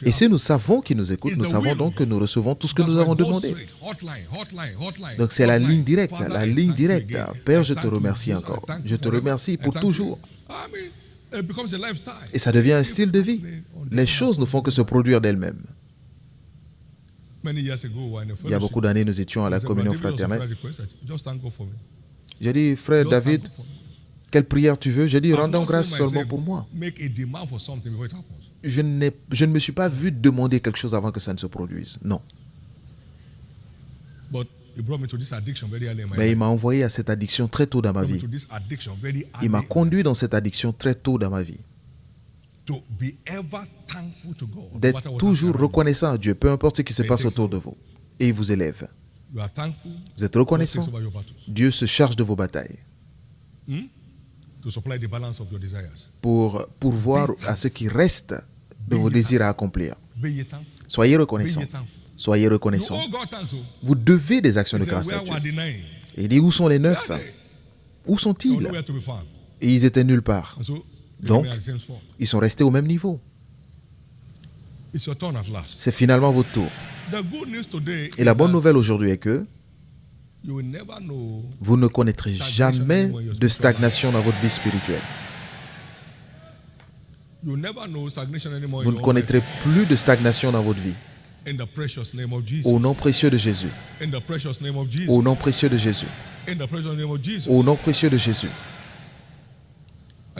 Et si nous savons qu'il nous écoute, nous savons donc que nous recevons tout ce que nous avons demandé. Donc c'est la ligne directe, la ligne directe. Père, je te remercie encore. Je te remercie pour toujours. Et ça devient un style de vie. Les choses ne font que se produire d'elles-mêmes. Il y a beaucoup d'années, nous étions à la communion fraternelle. J'ai dit, frère David, quelle prière tu veux? J'ai dit, rendons grâce seulement pour moi. Je ne me suis pas vu demander quelque chose avant que ça ne se produise. Non. Mais il m'a envoyé à cette addiction très tôt dans ma vie. Il m'a conduit dans cette addiction très tôt dans ma vie. D'être toujours reconnaissant à Dieu, peu importe ce qui se passe autour de vous. Et il vous élève. Vous êtes reconnaissant. Dieu se charge de vos batailles. Pour pourvoir à ce qui reste de vos désirs à accomplir. Soyez reconnaissant. Soyez reconnaissant. Vous devez des actions de grâce à Dieu. Et il dit, où sont les 9? Où sont-ils? Et ils étaient nulle part. Donc, ils sont restés au même niveau. C'est finalement votre tour. Et la bonne nouvelle aujourd'hui est que vous ne connaîtrez jamais de stagnation dans votre vie spirituelle. Vous ne connaîtrez plus de stagnation dans votre vie. Au nom précieux de Jésus. Au nom précieux de Jésus. Au nom précieux de Jésus.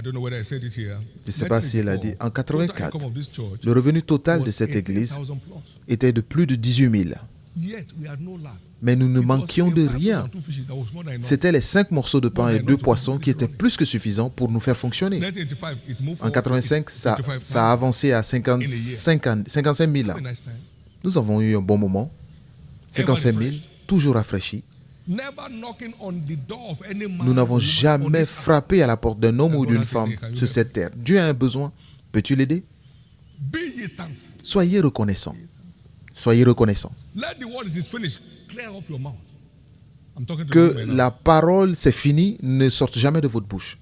don't know whether I said it here. Je ne sais pas si elle a dit. En Total 84, income of this church le revenu total de was cette église 18,000 plus. était de plus de 18 000. Yet we had no lack. Mais nous ne It was manquions de 5 rien. and 2 fishes that was more than enough. C'était les 5 morceaux de pain et 2 poissons qui étaient plus que suffisants pour nous faire fonctionner. 1985, it moved En forward 85, to ça 55,000. a avancé à 55 000. Have a nice time. Nous avons eu un bon moment. 55 000, toujours rafraîchis. Never knocking on the door of any man Nous n'avons or woman on jamais this earth. frappé à la porte d'un homme ou d'une femme sur cette terre. Dieu a un besoin. Peux-tu l'aider? Be ye thankful. Soyez reconnaissants. Soyez reconnaissants. Let the word that is finished clear off your mouth. I'm talking to Que you right now. la parole, c'est fini, ne sorte jamais de votre bouche.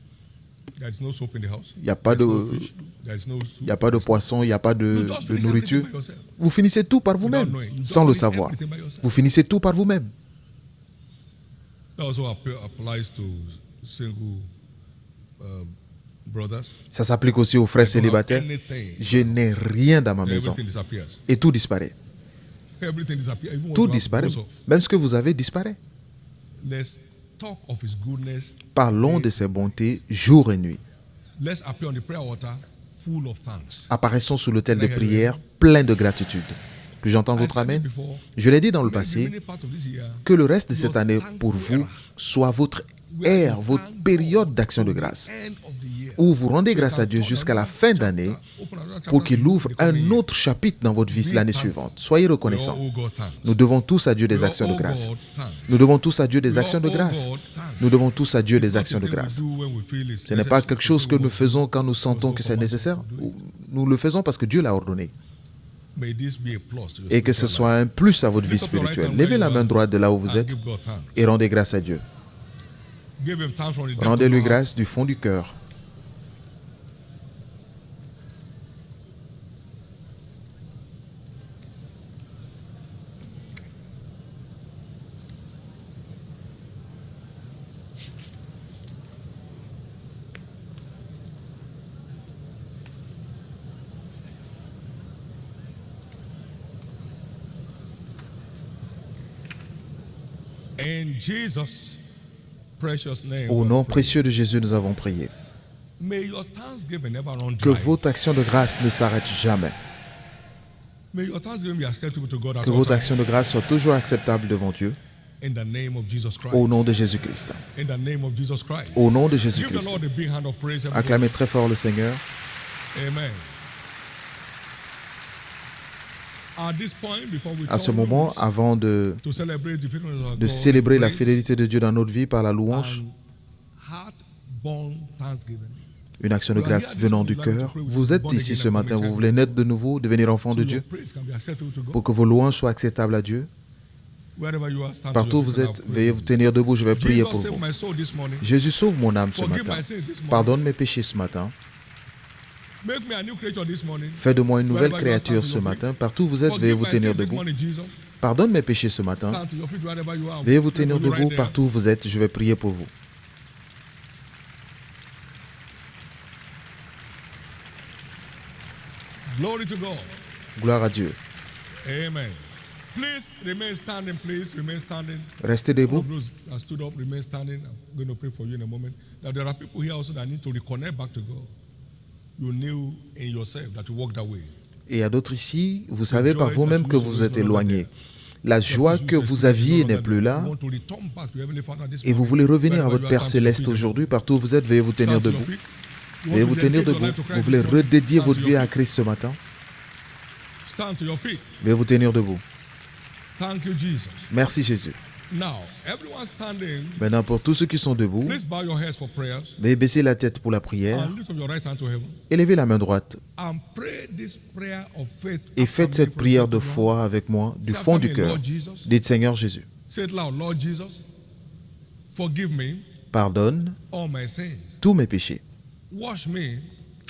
There is no soap in the house. Il n'y a pas There is de- no fish. There is no soup. Il n'y a pas de poisson, il n'y a pas You de just finish nourriture. everything by yourself. Vous finissez tout par vous-même, sans le savoir. Vous finissez tout par vous-même. That also applies to single brothers. Ça s'applique aussi aux frères They don't have célibataires. anything. Je n'ai rien dans ma maison. Everything disappears. Et tout disparaît. Everything disappears. Even what Tout you have disparaît. goes off. Même ce que vous avez disparaît. Let's talk of His goodness. Parlons de ses bontés jour et nuit. Let's appear on the prayer altar full of thanks. Apparaissons sous l'autel de prière plein de gratitude. Puis j'entends I votre said it amen. before. Je l'ai dit dans le Maybe passé, many parts of this year, que le reste de cette your année pour thankful vous era, soit votre where ère, you votre thank période God d'action de to the grâce, end of the year. où vous rendez grâce à Dieu jusqu'à la fin d'année pour qu'il ouvre un autre chapitre dans votre vie l'année suivante. Soyez reconnaissants. Nous devons tous à Dieu des actions de grâce. Nous devons tous à Dieu des actions de grâce. Nous devons tous à Dieu des actions de grâce. Ce n'est pas quelque chose que nous faisons quand nous sentons que c'est nécessaire. Nous le faisons parce que Dieu l'a ordonné. Et que ce soit un plus à votre vie spirituelle. Levez la main droite de là où vous êtes et rendez grâce à Dieu. Rendez-lui grâce du fond du cœur. In Jesus' precious name. Au nom précieux de Jésus, nous avons prié. May your thanksgiving never run Que dry. votre action de grâce ne s'arrête jamais. May your thanksgiving be acceptable to God at Que all votre times. action de grâce soit toujours acceptable devant Dieu. In the name of Jesus Christ. Au nom de Jésus-Christ. In the name of Jesus Christ. Au nom de Give the Jésus-Christ. Lord a big hand of praise. everybody. Acclamez très fort le Seigneur. Amen. At this point, before we À ce turn moment, loose avant de to celebrate the faithfulness of de God, célébrer la praise fidélité de Dieu dans notre vie par la louange, and heart-born thanksgiving. une action de grâce venant du cœur. Vous êtes ici ce matin, vous voulez naître de nouveau, devenir enfant de So Dieu, your praise can be acceptable to God. pour que vos louanges soient acceptables à Dieu. Wherever you are, stand to Partout où your vous feet and êtes, I'll pray veuillez for vous you. tenir debout, je vais prier Jesus pour saved vous. my soul this morning. Jésus sauve mon âme ce Forgive matin. my sins this morning. Pardonne mes péchés ce matin. Make me a new creature this morning. Fais de moi une nouvelle Wherever you are, créature stand ce to your matin. feet. Partout où vous êtes, veuillez Forgive vous my tenir sins this debout. morning, Jesus. Pardonne mes péchés ce matin. Stand to your feet wherever you are. Veuillez vous Pray tenir for you debout right there. partout où vous êtes. Je vais prier pour vous. Glory to God. Gloire à Dieu. Amen. Please remain standing. Please remain standing. Restez All debout. of those that stood up, remain standing. I'm going to pray for you in a moment. Now, there are people here also that need to reconnect back to God. You knew in yourself that you walked away. Et il y a d'autres ici, vous savez par vous-même que vous êtes éloignés. La joie que vous aviez n'est plus là. You want to return back to Heavenly Father this Et vous morning. voulez revenir à Wherever votre you Père are, stand to your Céleste feet. aujourd'hui. Partout où vous êtes, veuillez vous tenir Stand to your debout. feet. You Veuillez want vous to tenir dedicate your debout. life to Christ Vous voulez this morning. redédier Stand votre to vie your à feet. Christ ce matin. Stand to your feet. Veuillez vous tenir debout. Thank you, Jesus. Merci Jésus. Now, everyone standing, Maintenant, pour tous ceux qui sont debout, please bow your heads for prayers veuillez baisser la tête pour la prière. and lift up your right hand to heaven Et levez la main droite. and pray this prayer of faith. Et after faites me cette from prière the de top of your foi avec moi, du Say fond after du me, cœur. Lord Jesus. Dites Seigneur Jésus, Say it loud, Lord Jesus, forgive me pardonne all my sins. tous mes péchés. Wash me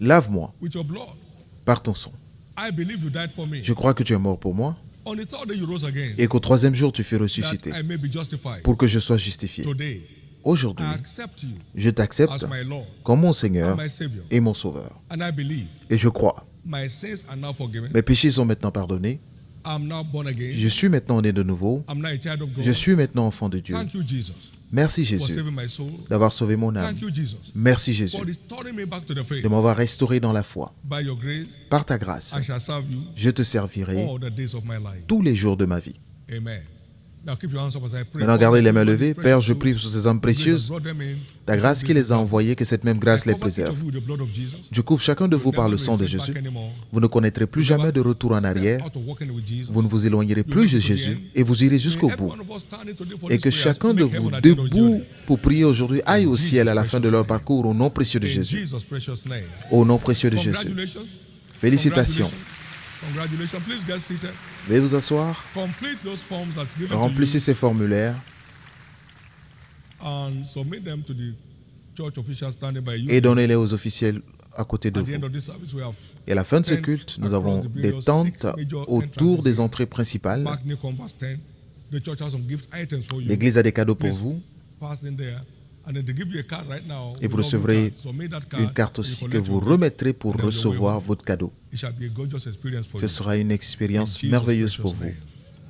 Lave-moi with your blood. par ton sang. I believe you died for me. Je crois que tu es mort pour moi On the third day you rose again, et qu'au troisième jour tu fus that ressuscité I may be justified. pour que je sois justifié. Today, Aujourd'hui, I accept you je t'accepte as my Lord comme mon and Seigneur my Savior. et mon Sauveur. And I believe Et je crois. my sins are now forgiven. Mes péchés sont maintenant pardonnés. I'm now born again. Je suis maintenant né de nouveau. I'm now a child of God. Je suis maintenant enfant de Dieu. Thank you, Jesus. Merci for Jésus saving my soul. d'avoir sauvé mon âme. Thank you, Jesus, Merci Jésus for restoring me back to the faith. de m'avoir restauré dans la foi. By your grace, Par ta grâce, I shall serve you je te servirai all the days of my life. tous les jours de ma vie. Amen. Now keep your hands up as I pray. Maintenant, gardez les mains levées. Père, je prie sur ces âmes précieuses. Ta grâce qui les a envoyées, que cette même grâce les préserve. Je couvre chacun de vous par le sang de Jésus. Vous ne connaîtrez plus jamais de retour en arrière. Vous ne vous éloignerez plus de Jésus et vous irez jusqu'au bout. Et que chacun de vous, debout pour prier aujourd'hui, aille au ciel à la fin de leur parcours au nom précieux de Jésus. Au nom précieux de Jésus. Félicitations. Congratulations. Please get seated. Veuillez vous asseoir. Complete those forms that's given Remplissez to ces formulaires you and submit them to the church officials standing by you. et donnez-les aux officiels à côté de At the vous. end of this service, we have Et à la fin de ce culte, nous avons des tentes autour des entrées principales. Mark New Converse 10. The church has some gift items for you. L'église a des cadeaux pour vous. Pass in there. And then they give you a card right now. Et vous with all recevrez the cards. Submit that card, une carte you aussi que collect vous your gift, remettrez pour and then you're recevoir welcome. votre cadeau. It shall be a gorgeous experience for Ce you. sera une expérience In Jesus' merveilleuse pour precious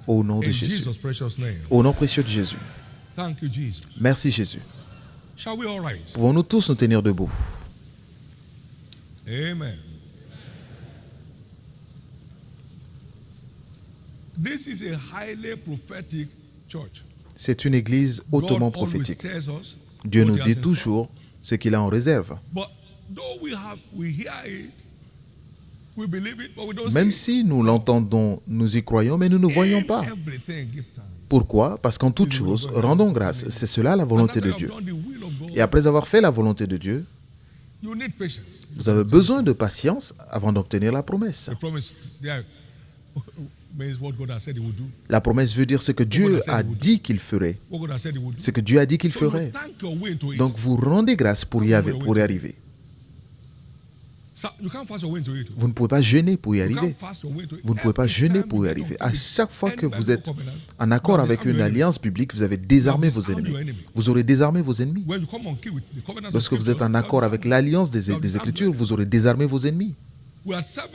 vous. Au nom de In Jésus. Jesus' precious name. Au nom précieux de Jésus. Thank you, Jesus. Merci Jésus. Shall we all rise? Pouvons-nous tous nous tenir debout? Amen. This is a highly prophetic church. C'est une église hautement God always prophétique. tells us Dieu what nous he has dit in store. toujours ce qu'il a en réserve. But though we hear it, we believe it, but we don't Même see si nous l'entendons, nous y croyons, mais nous ne it. voyons In pas. everything, give thanks. Pourquoi? Parce qu'en toute chose, rendons grâce. C'est cela la volonté And after de you Dieu. have done the will of God, Et après avoir fait la volonté de Dieu, you need patience. vous avez besoin de patience avant d'obtenir la promesse. The promise there means what God has said He would do. La promesse veut dire ce que Dieu a dit qu'il ferait. What God has said He would do. Ce que Dieu a dit qu'il So you ferait. thank your way into it. Donc vous rendez grâce pour y arriver. So you can't fast your way into it. Vous ne pouvez pas jeûner pour y You arriver. can't fast your way into it. Vous ne pouvez pas Every jeûner time pour y you get arriver. on À faith, chaque fois que any vous Bible êtes covenant, en accord you avec disarm une your enemy. alliance biblique, vous avez désarmé vos disarm your ennemis. enemy. Vous aurez désarmé vos ennemis. When you come on key with the covenant of Lorsque vous êtes en Scripture, accord avec l'alliance des Écritures, vous aurez désarmé vos ennemis. we had 7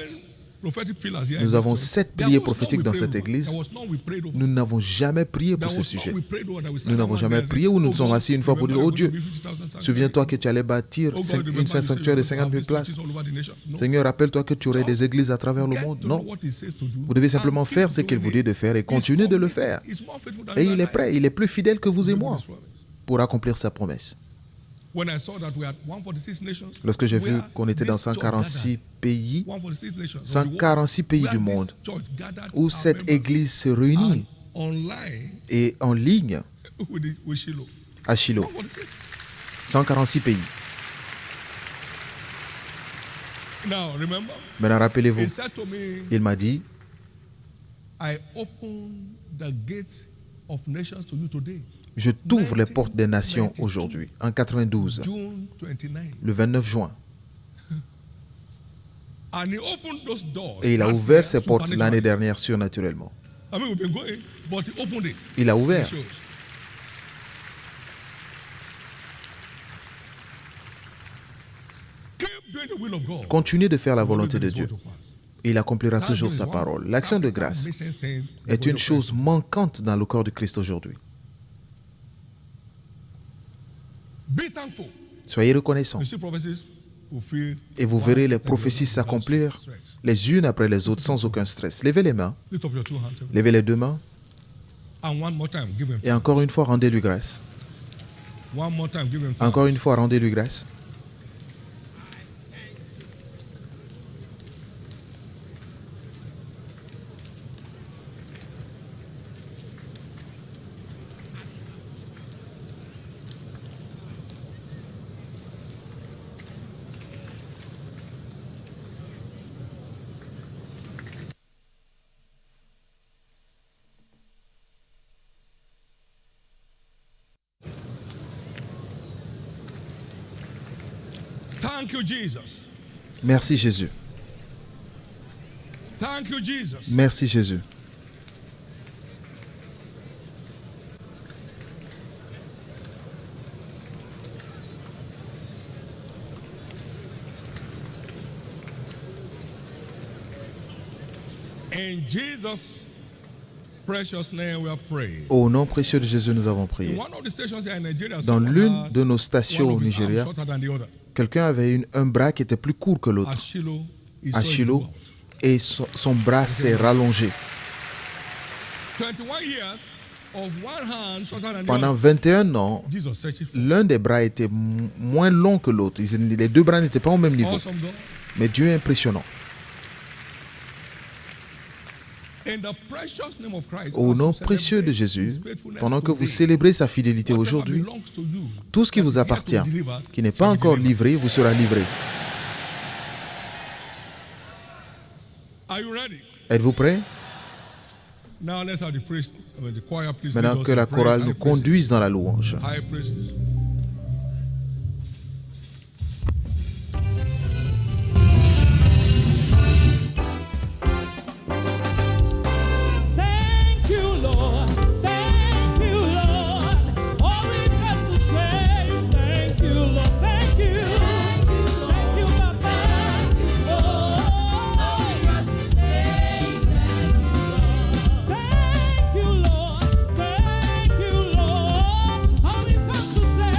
prophetic pillars here. Nous in avons this church. 7 There piliers was none prophétiques we dans prayed cette over. église. There was none we prayed over. Nous n'avons jamais prié pour There ce was sujet. none we prayed over that we sat Nous n'avons down jamais and said, prié ou nous "Oh nous sommes God, assis une fois pour dire, remember oh Dieu, you're gonna build 50,000 sanctuaries." souviens-toi que tu allais bâtir Oh God, une remember you sanctuaire de said 50 000 you're gonna have places. these all over the nation. No. Seigneur, rappelle-toi que tu aurais des églises à travers le Get monde. to know Non. what He says to do Vous devez and simplement keep faire ce qu'il vous doing dit de faire et it. continuer de le faire. He's more faithful than Et you il and est I. prêt, il est plus fidèle que vous et to do moi this promise. pour accomplir sa promesse. When I saw that we had 146 nations, Lorsque j'ai vu where qu'on était dans this church 146 pays, gathered, 146 nations, 146 pays where du this monde, church gathered où our cette members église se réunit and online et en ligne with Shiloh. à Shiloh. 146. 146 pays. Now remember, Maintenant, he rappelez-vous, said to me, il m'a dit, I open the gates of nations to you today, je t'ouvre les portes des nations aujourd'hui, en 92, June 29. le 29 juin. And he opened those doors. Et il a last ouvert year, ses portes l'année supernaturally. dernière surnaturellement. I mean, we've been going, but he opened it. Il a ouvert. He shows. Keep doing the will of God. Continuez de faire la God will volonté bring de his Dieu. word to pass. Il accomplira That toujours is sa one parole. L'action de grâce missing thing est in une the chose Christ. manquante dans le corps de Christ aujourd'hui. Be thankful. Soyez reconnaissants You see prophecies fulfilled. et vous one verrez les after the prophéties other without s'accomplir stress. les unes après les autres sans aucun stress. Levez les mains, Lift up your two hands. levez les deux mains And one more time, give him et thanks. encore une fois, rendez-lui grâce. One more time, give him thanks. Encore une fois, rendez-lui grâce. Thank you, Jesus. Merci Jésus. Thank you, Jesus. Merci Jésus. In Jesus' precious name we have prayed. Au nom précieux de Jésus, nous avons prié. In one of the stations here in Nigeria, Dans someone l'une had de nos stations one au of his arms Nigeria, shorter than the other. quelqu'un avait un bras qui était plus court que l'autre At Shiloh, he à saw it Shiloh go out. et son bras s'est rallongé. 21 years of one hand shorter than the Pendant other. 21 ans, Jesus searching for l'un des bras était moins long que l'autre. Les deux bras n'étaient pas au même niveau. awesome God. Mais Dieu est impressionnant. In the precious name of Christ, Au as nom you précieux de celebrate Jésus, his faithfulness pendant que vous today, célébrez sa fidélité whatever aujourd'hui, belongs to you tout ce qui that vous is yet to be appartient, delivered qui n'est pas shall be encore delivered. livré, vous sera livré. Are you ready? Êtes-vous prêts? Now let's have the praise, the choir, please. Maintenant lead us que in la praise, chorale high nous praises. conduise dans la louange. High praises. Thank you, Lord. Thank you, Lord. All we've got to say is thank you, Lord. Thank you. Thank you, Papa. All we got to say is thank you, Lord. Thank you, Lord. All we've got to say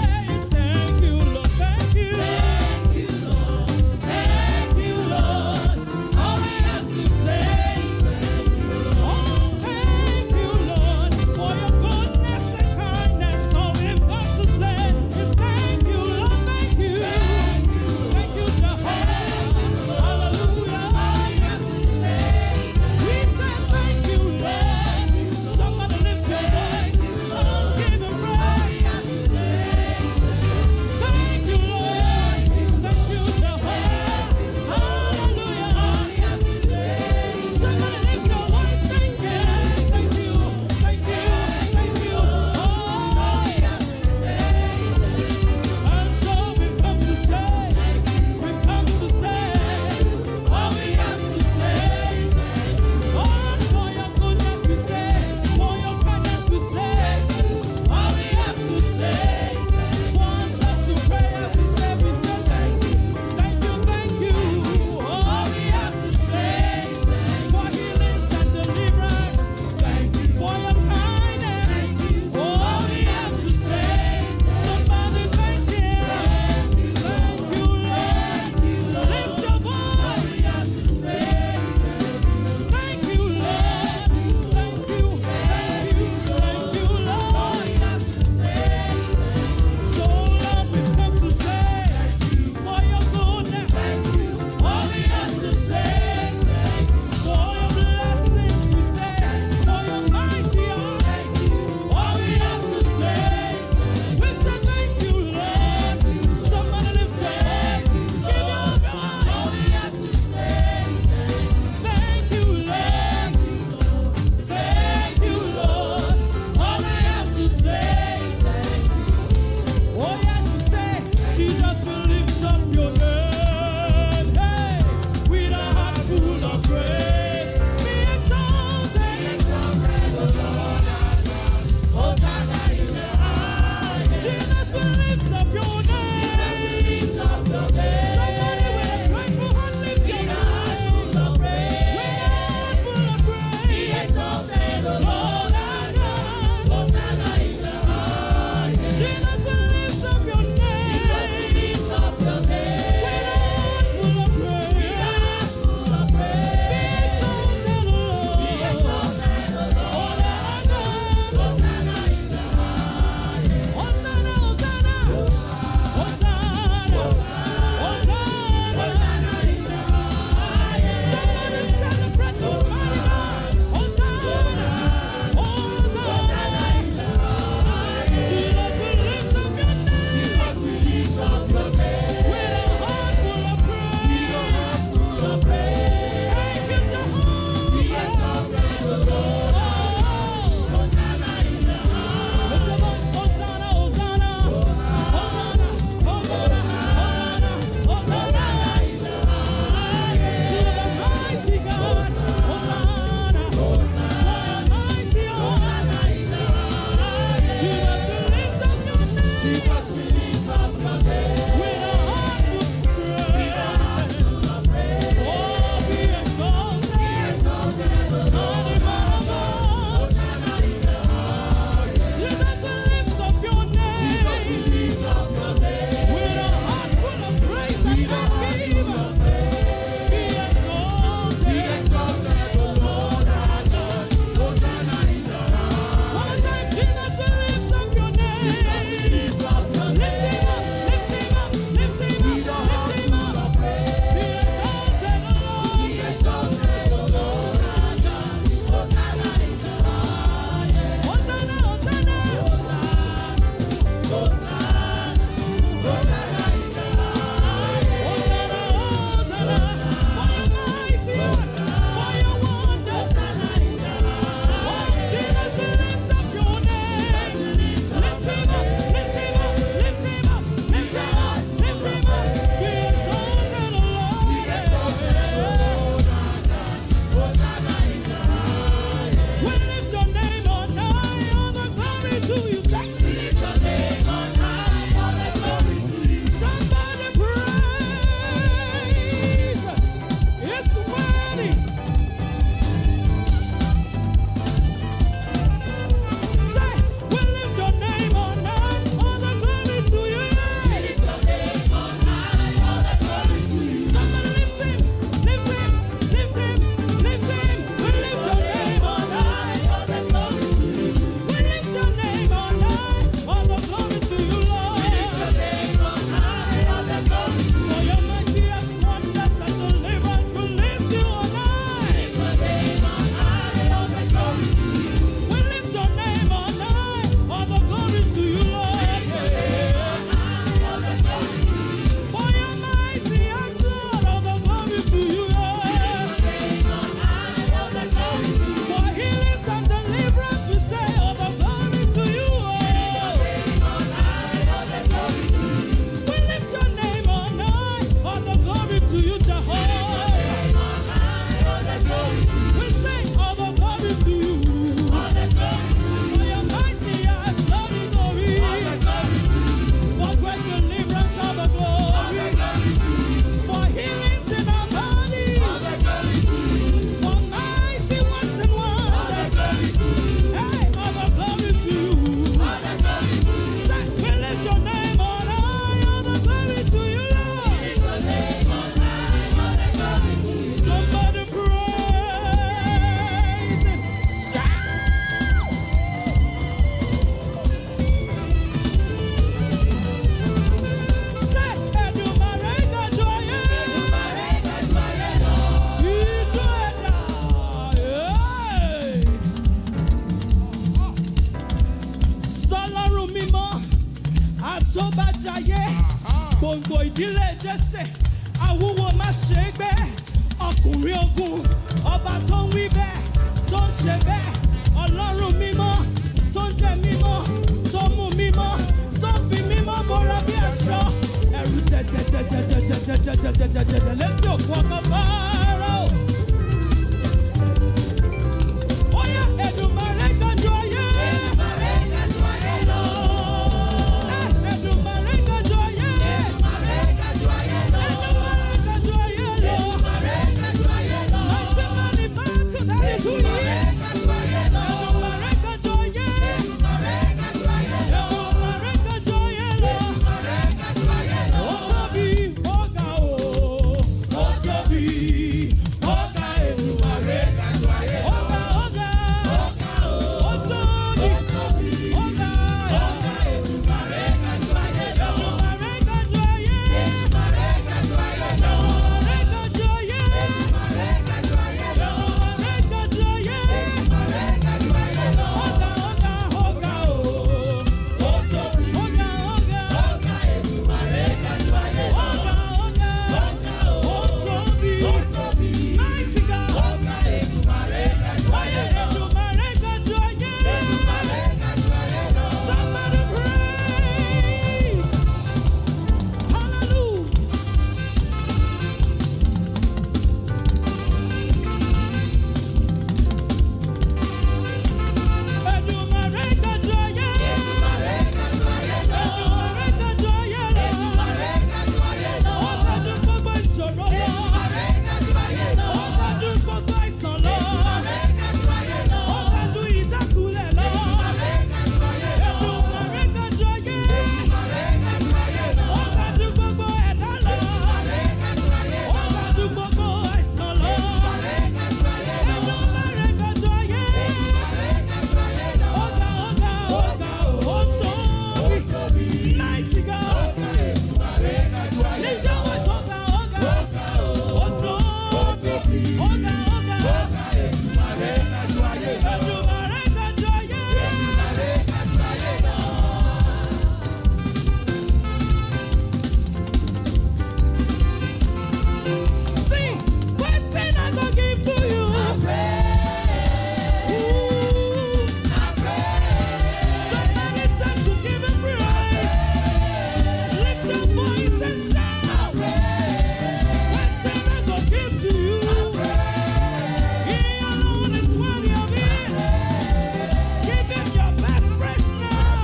tó bá jayé gbòǹgbò ìdílé Jésè àwúwo má ṣe gbé ọkùnrin ogun ọba tó ń wí bẹ́ẹ̀ tó ń ṣe bẹ́ẹ̀ ọlọ́run mímọ́ tó ń jẹ́ mímọ́ tó ń mú mímọ́ tó ń fi mímọ́ bọ́ra bí aṣọ ẹ̀rù jẹjẹjẹjẹjẹjẹjẹjẹjẹjẹjẹ létí òkú ọkọ̀ Fáráò. Ó yá Èdùmàrè ga jù ayé. Èdùmàrè ga jù ayé lọ. Èdùmàrè ga jù ayé. Èdùmàrè ga jù ayé lọ. Èdùmàrè ga jù ayé lọ. Èdùmàrè ga jù ayé lọ. Láti máa ní bá tó dárí tú yìí. Èdùmàrè ga jù ayé lọ. Èdùmàrè ga jù ayé. Èdùmàrè ga jù ayé lọ. Èdùmàrè ga jù ayé lọ. Èdùmàrè ga jù ayé lọ. Ó tóbi, ó ga o. Ó tóbi, ó ga Èdùmàrè ga jù ayé lọ. Ó ga, ó ga. Ó ga o. Ó tóbi, ó ga. Ó ga Èdùmàrè ga jù ayé lọ. Èdùmàrè ga jù ayé. Èdùmàrè ga jù ayé lọ. Èdùmàrè ga jù ayé. Èdùmàrè ga jù ayé lọ. Èdùmàrè ga jù ayé. Èdùmàrè ga jù ayé lọ. Ó ga, ó ga, ó ga o. Ó tóbi, ó ga, ó ga. Ó ga Èdùmàrè ga jù ayé lọ. Ó ga, ó ga. Ó ga o. Ó tóbi, ó tóbi. Mighty God. Ó ga Èdùmàrè ga jù ayé lọ. Èdùmàrè ga jù ayé. Èdùmàrè ga jù ayé lọ. Somebody praise. Hallelujah. Èdùmàrè ga jù ayé. Èdùmàrè ga jù ayé lọ. Èdùmàrè ga jù ayé lọ. Èdùmàrè ga jù ayé lọ. Ó ga jù gbogbo ìṣòro lọ. Èdùmàrè ga jù ayé lọ. Ó ga jù gbogbo àìsàn lọ. Èdùmàrè ga jù ayé lọ. Ó ga jù ìjákulẹ̀ lọ. Èdùmàrè ga jù ayé lọ. Èdùmàrè ga jù ayé. Èdùmàrè ga jù ayé lọ. Ó ga jù gbogbo ẹ̀dá lọ. Èdùmàrè ga jù ayé lọ. Ó ga jù gbogbo àìsàn lọ. Èdùmàrè ga jù ayé lọ. Èdùmàrè ga jù ayé. Èdùmàrè ga jù ayé lọ. Ó ga, ó ga, ó ga, ó tóbi. Mighty God. Èdùmàrè ga jù ayé lọ. Lift your voice, ó ga, ó ga, ó tóbi. Ó ga, ó ga, ó ga. Èdùmàrè ga jù ayé lọ. Èdùmàrè ga jù ayé. Èdùmàrè ga jù ayé lọ. See, wetin I go give to you? Somebody said to give him praise. Lift your voice and shout. Wetin I go give to you? He alone is worthy of it. Give him your best praise now.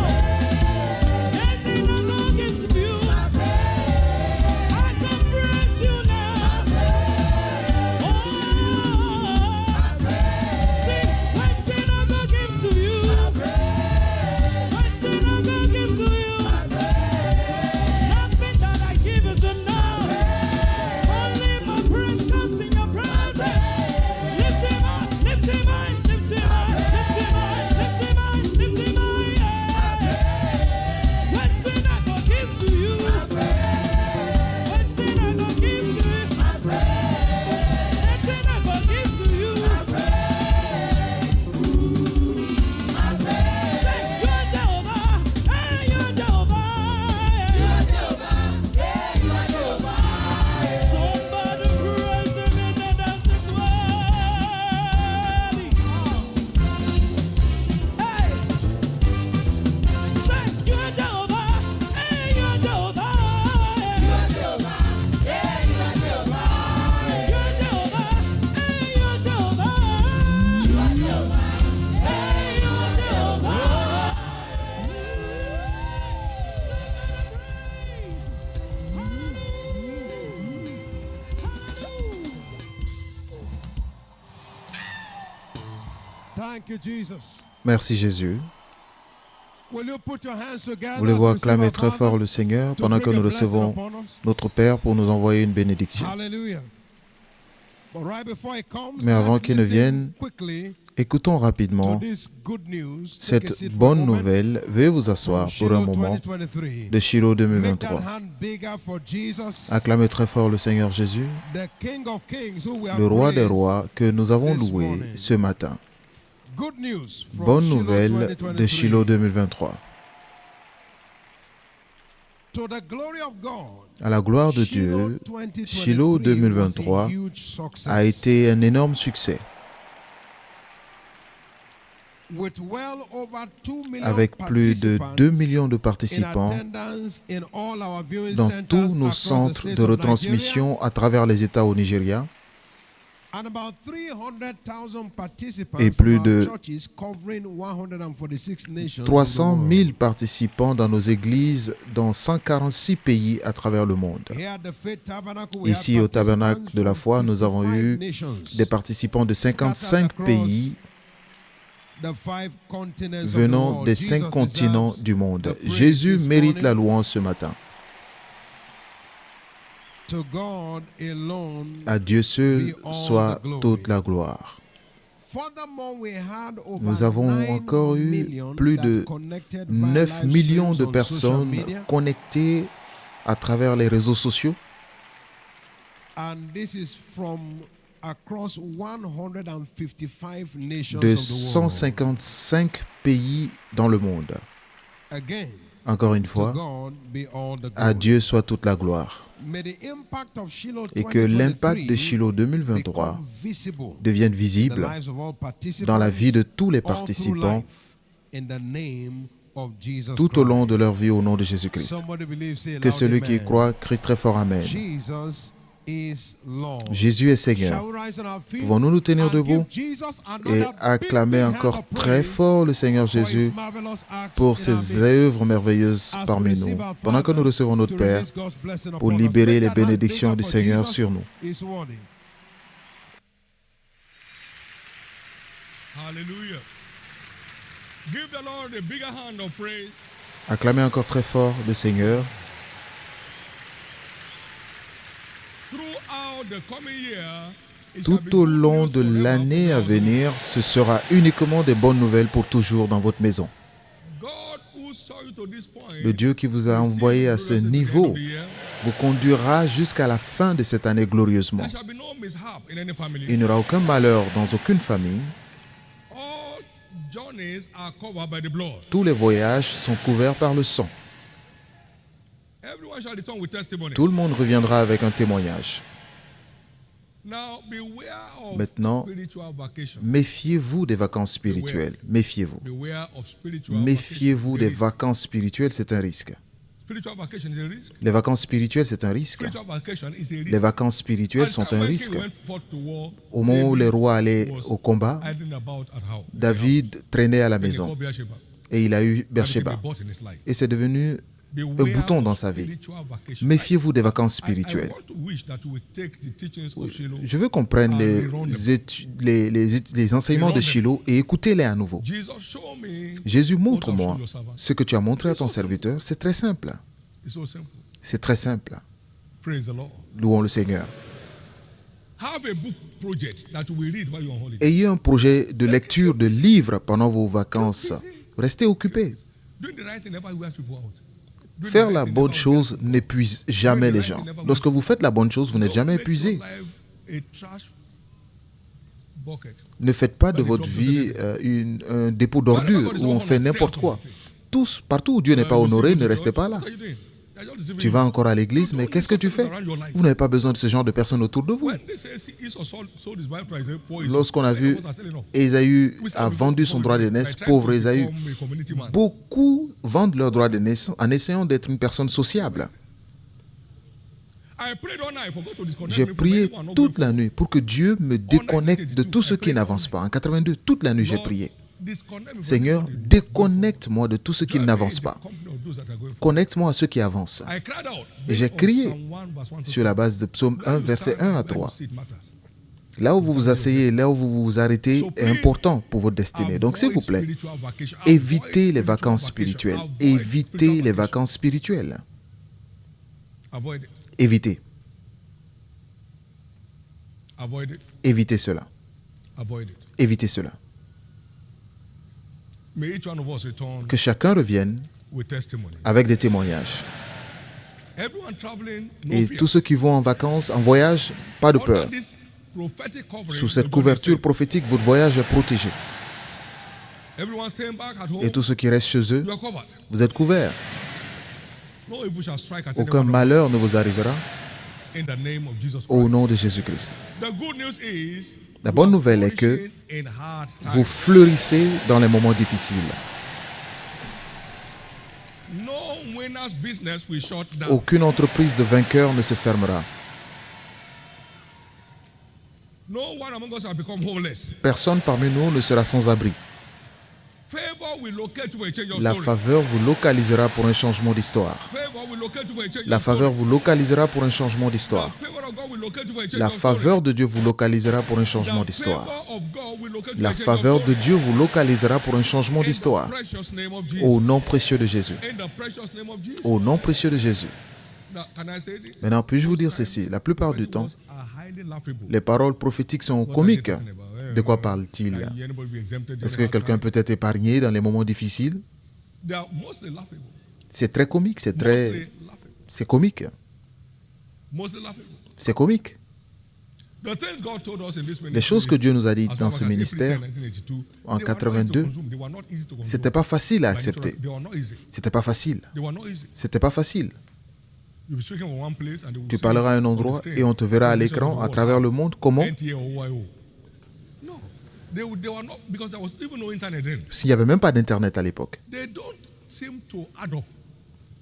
Anything I go give to you, I can praise you now. See, wetin I go give to you? Wetin I go give to you? Nothing that I give is enough. Only my praise comes in your presence. Lift him up, lift him high, lift him high, lift him high, lift him high, lift him high. Wetin I go give to you? Wetin I go give to you? Wetin I go give to you? Say, you are Jehovah, hey, you are Jehovah, you are Jehovah, hey, you are Jehovah. Somebody praise him in the dance is worthy. Hey, say, you are Jehovah, hey, you are Jehovah, you are Jehovah, hey, you are Jehovah, you are Jehovah, hey, you are Jehovah, you are Jehovah, hey, you are Jehovah. Thank you, Jesus. Merci Jésus. Will you put your hands together Voulez-vous to receive acclamer our très Father fort le Seigneur to pendant bring que nous a blessing recevons upon us? notre Père pour nous envoyer une bénédiction. Hallelujah. But right before it comes, Mais avant let's qu'il ne listen vienne, quickly écoutons to rapidement this good news. Take a cette seat for a bonne moment. nouvelle. Veuillez vous asseoir pour un Shiloh moment 2023. de Shiloh Make that 2023. hand bigger for Jesus, Acclamez très fort le Seigneur Jésus, the King of Kings, who we have le roi des praised. rois que nous avons this loué morning. ce matin. Good news from Bonne Shiloh nouvelle 2023. de Shiloh 2023. To the glory of God, À la gloire de Dieu, Shiloh 2023 a été un énorme succès, with well over 2 million avec plus de 2 millions de in participants attendance in all our viewing dans centers tous nos across the centres states de of retransmission à travers les États au Nigeria, Nigeria, and about 300,000 participants et plus from our de churches covering 146 nations 300 of the 000 world. participants dans nos églises dans 146 pays à travers le monde. Here at the Faith Tabernacle, we Ici have au Tabernacle participants de la from foi, nous avons 55 eu nations, des participants de 55 pays the 5 continents of the venant world. des Jesus 5 continents deserves du monde. the praise Jésus this mérite morning. la louange ce matin. To God alone. À Dieu seul soit toute la gloire. Furthermore, we had over Nous avons 9 encore eu million plus that de connected via 9 live millions de streams on social personnes media. connectées à travers les réseaux sociaux. And this is from across 155 nations De of the world. 155 pays dans le monde. Again, Encore une to fois, God be all the à glory. Dieu soit toute la gloire. May the impact of Shiloh Et que l'impact de 2023 Shiloh 2023 become visible devienne in the visible lives of all participants, dans la vie de tous les all through participants life, in the name of Jesus tout au long Christ. de leur vie au nom de Jésus-Christ. Somebody believe, say Que loud celui qui amen. croit crie très fort Amen. Jesus is Lord. Jésus est Seigneur. Shall we rise on our feet Pouvons-nous nous tenir and debout give Jesus another et big, acclamer big hand encore of très praise fort le Seigneur for his Jésus marvelous acts pour in our ses midst. œuvres merveilleuses As we parmi nous, receive our pendant que nous Father recevons notre to Père release God's blessing pour upon us. libérer Make les that hand bénédictions bigger du for Seigneur Jesus. sur nous. He's worthy. Hallelujah. Give the Lord a bigger hand of praise. Acclamez encore très fort le Seigneur. Throughout the coming year, it shall be Tout au good long news de forever l'année for à us. venir, ce sera uniquement des bonnes nouvelles pour toujours dans votre maison. God who saw you to this point, Le Dieu qui vous a will see envoyé you à ce gloriously to the end niveau of the year. vous conduira jusqu'à la fin de cette année glorieusement. There shall be no mishap in any family. Il n'y aura aucun malheur dans aucune famille. All journeys are covered by the blood. Tous les voyages sont couverts par le sang. Everyone shall return with testimony. Tout le monde reviendra avec un témoignage. Now beware of Maintenant, spiritual vacation. Méfiez-vous des vacances spirituelles. Méfiez-vous. Beware of spiritual Méfiez-vous des vacation. vacances spirituelles, c'est un risque. Spiritual vacation is a risk. Les vacances spirituelles, c'est un risque. Spiritual vacation is a risk. Les vacances spirituelles At the sont time un when risque. King went forth to war, Au moment où les David rois allaient was au combat, hiding about at how? David traînait à la When he maison called Beersheba. et il a eu And it became Beersheba. a bot in his life. Et c'est devenu un Beware bouton of dans sa vie. spiritual vacation. Méfiez-vous des vacances I spirituelles. want to wish that we take the teachings of Shiloh. Je veux qu'on prenne les enseignements de Shiloh et écoutez-les à nouveau. Jesus, show me Jésus, what montre-moi I've shown your servant. ce que tu as montré à ton serviteur. C'est très simple. It's so simple. C'est très simple. Praise the Lord. Louons le Seigneur. Have a book project that you will read while you're on holiday. Ayez un projet de lecture de livres pendant vos vacances. Restez occupés. Doing the right thing never wears people out. Doing Faire the right la thing bonne never chose wears people n'épuise jamais les gens. Lorsque vous faites la bonne chose, vous out. n'êtes jamais Don't make épuisé. your life a trash bucket. Ne faites pas de votre vie un dépôt d'ordures où on fait n'importe quoi. Tous, partout où Dieu n'est pas honoré, ne restez pas là. What are you doing? They're just deceiving Tu you. vas encore à l'église, mais qu'est-ce que tu fais? Vous n'avez pas besoin de ce genre de personnes autour de vous. When they say Esau sold his birthright for Esau, Lorsqu'on a vu others are selling off. Ésaü We still a vendu son droit d'aînesse, pauvre Ésaü, Beaucoup beaucoup vendent leur droit d'aînesse en essayant d'être une personne sociable. J'ai prié toute la nuit pour que Dieu me déconnecte de tout ce qui n'avance pas. En 82, toute la nuit, j'ai prié. Seigneur, déconnecte-moi de tout ce qui n'avance pas. Connecte-moi à ceux qui avancent. Et j'ai crié sur la base de Psaume 1, verset 1 à 3. Là où vous vous asseyez, là où vous vous arrêtez est important pour votre destinée. Donc, s'il vous plaît, évitez les vacances spirituelles. Évitez les vacances spirituelles. Évitez. Évitez cela. Évitez cela. Que chacun revienne avec des témoignages. Et tous ceux qui vont en vacances, en voyage, pas de peur. Sous cette couverture prophétique, votre voyage est protégé. Et tous ceux qui restent chez eux, vous êtes couverts. No evil shall strike at Aucun anyone malheur ne vous arrivera in the name of Jesus au Christ. nom de Jésus-Christ. The good news is La you bonne are nouvelle est que flourishing in hard vous times. fleurissez dans les moments difficiles. No winner's business will shut down. Aucune entreprise de vainqueur ne se fermera. No one among us shall become homeless. Personne parmi nous ne sera sans abri. Favor will locate you for a change of La story. faveur vous localisera pour un changement d'histoire. Favor will locate you for a change La of faveur story. vous localisera pour un changement The d'histoire. favor of God will locate you for a change La of story. faveur de Dieu vous localisera pour un changement The d'histoire. favor of God will locate you La for a change of faveur de story. Dieu vous localisera pour un changement In the d'histoire. precious name of Jesus. Au nom précieux de Jésus. In the precious name of Jesus. Au nom précieux de Jésus. Now, can I say this? Maintenant, puis-je vous dire ceci? La plupart du temps, Are highly laughable. les paroles prophétiques sont comiques. De quoi parle-t-il? Anybody be exempted Est-ce in que hard quelqu'un time? peut être épargné dans les moments difficiles? They are mostly laughable. C'est très comique, Mostly laughable. c'est comique. Mostly laughable. C'est comique. The things God told us in this Les choses que Dieu nous a dites as dans far ce back as ministère, April 10, 1982, en they were not easy to 82, consume. They were not easy to consume. c'était pas facile à By nature, accepter. They were not easy. C'était pas facile. They were not easy. C'était pas facile. You'll be speaking from one place and they will Tu see parleras à un on the endroit screen. et on te verra à The l'écran, nation of à the travers world. le monde. Comment? NTA or YO. No. They were not, because there was even no internet then. S'il n'y avait même pas d'Internet à l'époque. They don't seem to add up.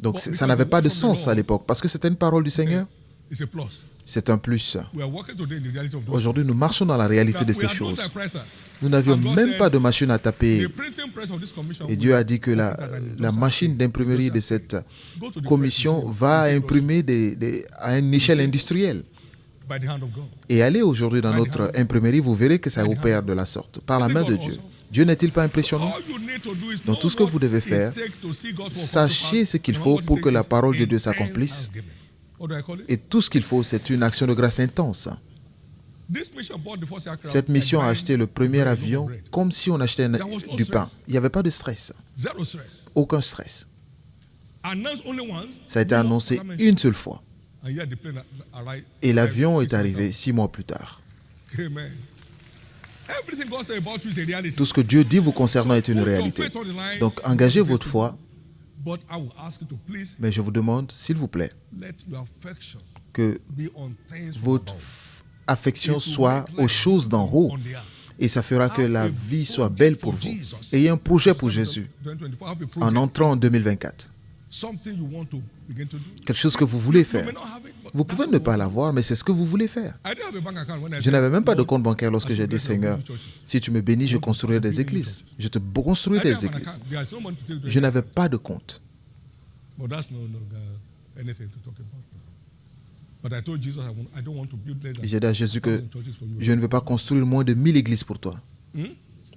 Donc But ça because n'avait the pas word de from the sens à Lord, l'époque. Parce que c'était une parole du Seigneur. It's a plus. C'est un plus. We are working today in the reality of those. Aujourd'hui, nous marchons dans la réalité Now, de we ces had no choses. typewriter. Nous n'avions And God même said, pas de machine à taper. The printing press of this commission Et will Dieu a dit que be la better than the machine Industrial d'imprimerie de Scale. cette Go to the commission press, va you see, imprimer à une échelle industrielle. by the hand of God. Et allez aujourd'hui dans notre imprimerie, vous verrez que ça opère de la sorte, par la main de Dieu. Dieu n'est-il pas impressionnant? All you need to do is Donc know tout ce que what vous devez it faire, takes to see God's word sachez come to ce qu'il pass, faut and what pour it que la takes parole de Dieu is s'accomplisse. thanksgiving. What do I call it? Et tout ce qu'il faut, c'est une action de grâce intense. This mission bought the first aircraft Cette mission a and acheté le buying premier a loaf of avion bread. comme si on achetait du pain. Il n'y avait pas de stress, Zero stress. aucun stress. Announced only once. Ça a été no annoncé damage. une seule fois. And yet the plane arrived. Et l'avion est 6 months arrivé 6 mois plus tard. out. Amen. Everything God said about you is a reality. Tout ce que Dieu dit vous concernant est une Put your réalité. faith on the line. Donc engagez votre foi, But I will ask you to please mais je vous demande, s'il vous plaît, let your affection que be on things from votre above. affection It will soit make aux life choses d'en haut. on the earth. Et ça fera que la vie soit belle pour vous. Jesus. Ayez un projet pour Jésus 2024, have a en project. entrant en 2024. Something you want to begin to do. Quelque chose que vous voulez You faire. may not have it, but Vous that's pouvez what ne you pas want. l'avoir, mais c'est ce que vous voulez faire. I didn't have a bank account when I Je said, n'avais même pas de Lord, compte bancaire lorsque I j'ai should dit, bless Seigneur, your churches. si tu me bénis, je construirai des églises. Je te construirai I didn't des have an églises. account. There is no money to take to Je it. n'avais pas de compte. But that's no anything to talk about. But I told Jesus I don't want to build less than J'ai dit à Jésus que 1,000 churches for you. je ne veux pas construire moins de 1000 églises pour toi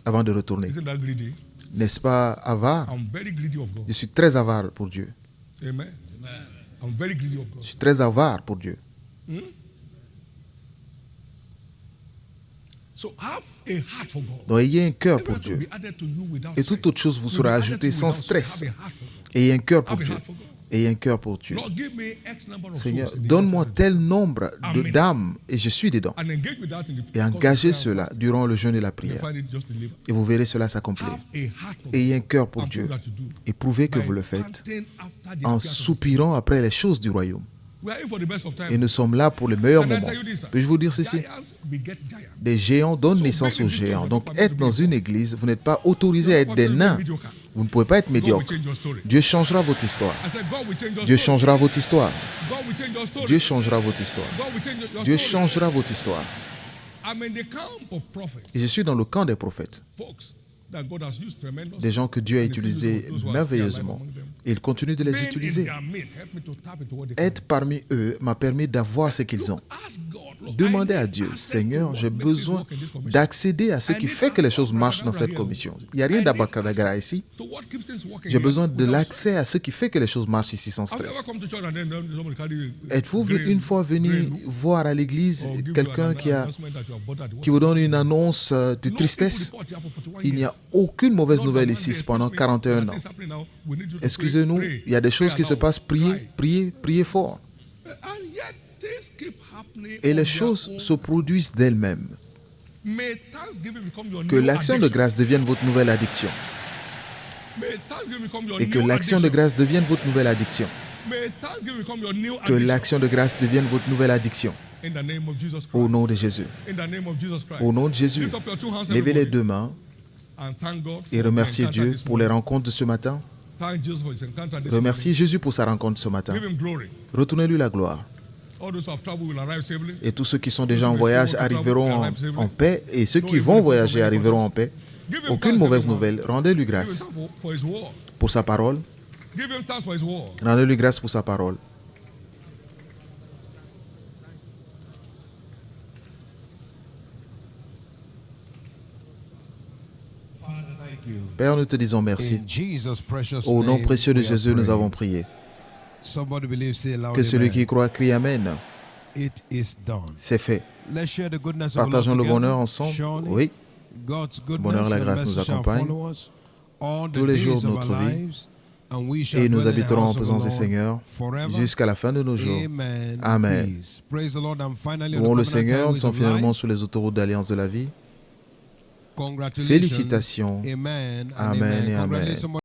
avant de retourner. Isn't that greedy? N'est-ce pas avare? I'm very greedy of God. Je suis très avare pour Dieu. Amen. I'm very greedy of God. Je suis très avare pour Dieu. So have a heart for God. Donc ayez un cœur pour Everything will Dieu. be added to you without Et toute stress. autre chose vous Will be sera added to ajoutée you sans without stress. Have a heart for God. Ayez un cœur pour Have a Dieu. heart for God. Ayez un cœur pour Dieu. Lord, give me X number of Seigneur, souls in the donne-moi year tel nombre Amen. d'âmes et je suis dedans. and engage with that in the Et engagez cela durant le jeûne et la You prière. find it just deliver. Et vous verrez cela s'accomplir. Have a heart for Ayez un God. cœur pour And Dieu. prove that you do. Et prouvez que By vous le faites panting after the en affairs of soupirant après les choses du royaume. We are in for the best of time. Et nous sommes là pour les meilleurs Can I moments. tell you this, sir? Puis-je vous dire ceci? Giants beget giants. Des géants donnent So naissance being aux in this géants. church, Donc you être are dans not une église, vous n'êtes pas autorisé à être des nains. mediocre. Vous ne pouvez pas être God will médiocre. change your story. Dieu changera votre histoire. I said, God will change your Dieu story. changera votre histoire. God will change your story. Dieu changera votre histoire. God will change your Dieu story. changera votre histoire. I'm in the camp of prophets, Et je suis dans le camp des prophètes, folks that God has used tremendously. des gens que Dieu a And he still utilisés uses those who are merveilleusement. still alive among them. Et il continue de les Being in utiliser. their midst helped me to tap into what they Être parmi eux m'a permis d'avoir ce qu'ils ont. can. Ask God, Lord, Demandez I à need Dieu, access to Seigneur, what j'ai makes this besoin work in this commission. d'accéder à ce qui fait que les choses marchent dans cette commission. Il n'y a rien d'abacadabra ici. To what keeps things working J'ai here besoin de without l'accès à ce qui fait que les choses marchent ici sans stress. Have you ever stress. come to church and then somebody carry Êtes-vous grain- une fois venu grain voir à l'église or give you quelqu'un an qui announcement that you are bothered? qui vous donne une annonce de No tristesse? people report here for 41 Il n'y years. a aucune mauvaise Not nouvelle one ici day, pendant excuse me, 41 that ans. is happening now. We need you to Excusez-nous, pray, il y a des choses pray qui se aloud, passent. Priez, cry. priez, priez fort. And yet things keep happening Et on les their choses own. se produisent d'elles-mêmes. May Thanksgiving become your Que new l'action de addiction. grâce devienne votre nouvelle addiction. May Thanksgiving become your Et que new l'action de addiction. grâce devienne votre nouvelle addiction. May thanksgiving become your new Que addiction. l'action de grâce devienne votre nouvelle addiction. In the name of Jesus Au Christ. nom de Jésus. In the name of Jesus Christ. Au nom de Jésus. Lift up your two hands, Levez les everybody, deux mains and thank God for et the remerciez encounter Dieu this pour les morning. rencontres de ce matin. Thank Jesus for his encounter this Remerciez Jésus pour sa rencontre ce matin. morning. Give him glory. Retournez-lui la gloire. All those who have traveled will arrive safely. Et tous ceux qui sont déjà en voyage arriveront en paix. Et ceux qui vont voyager arriveront en paix. Give him Aucune thanks, mauvaise everyone. nouvelle. Rendez-lui Give him grâce thanks for his word. pour sa parole. Give him thanks for his word. Rendez-lui grâce pour sa parole. Father, thank you. Père, nous te disons merci. In Jesus' precious Au nom name, précieux de we have Jésus, nous prayed. avons prié. Somebody believes, say loud, Que celui amen. qui croit crie Amen. It is done. C'est fait. Let's share the goodness of the Partageons Lord le together. bonheur ensemble. Surely, Oui. God's goodness Bonheur, la and grâce nous mercy shall accompagne follow us all the tous les days jours de of our notre vie. lives, and we shall Et nous dwell in the habiterons en house of the présence du Lord Seigneur forever. jusqu'à la fin de nos jours. Amen. Amen. Peace. Praise the Lord. I'm finally on Louons the le covenant Seigneur, nous highways sommes of finalement life. sur les autoroutes d'Alliance de la vie. Congratulations. Félicitations. Amen. and Amen et amen. Congratulations.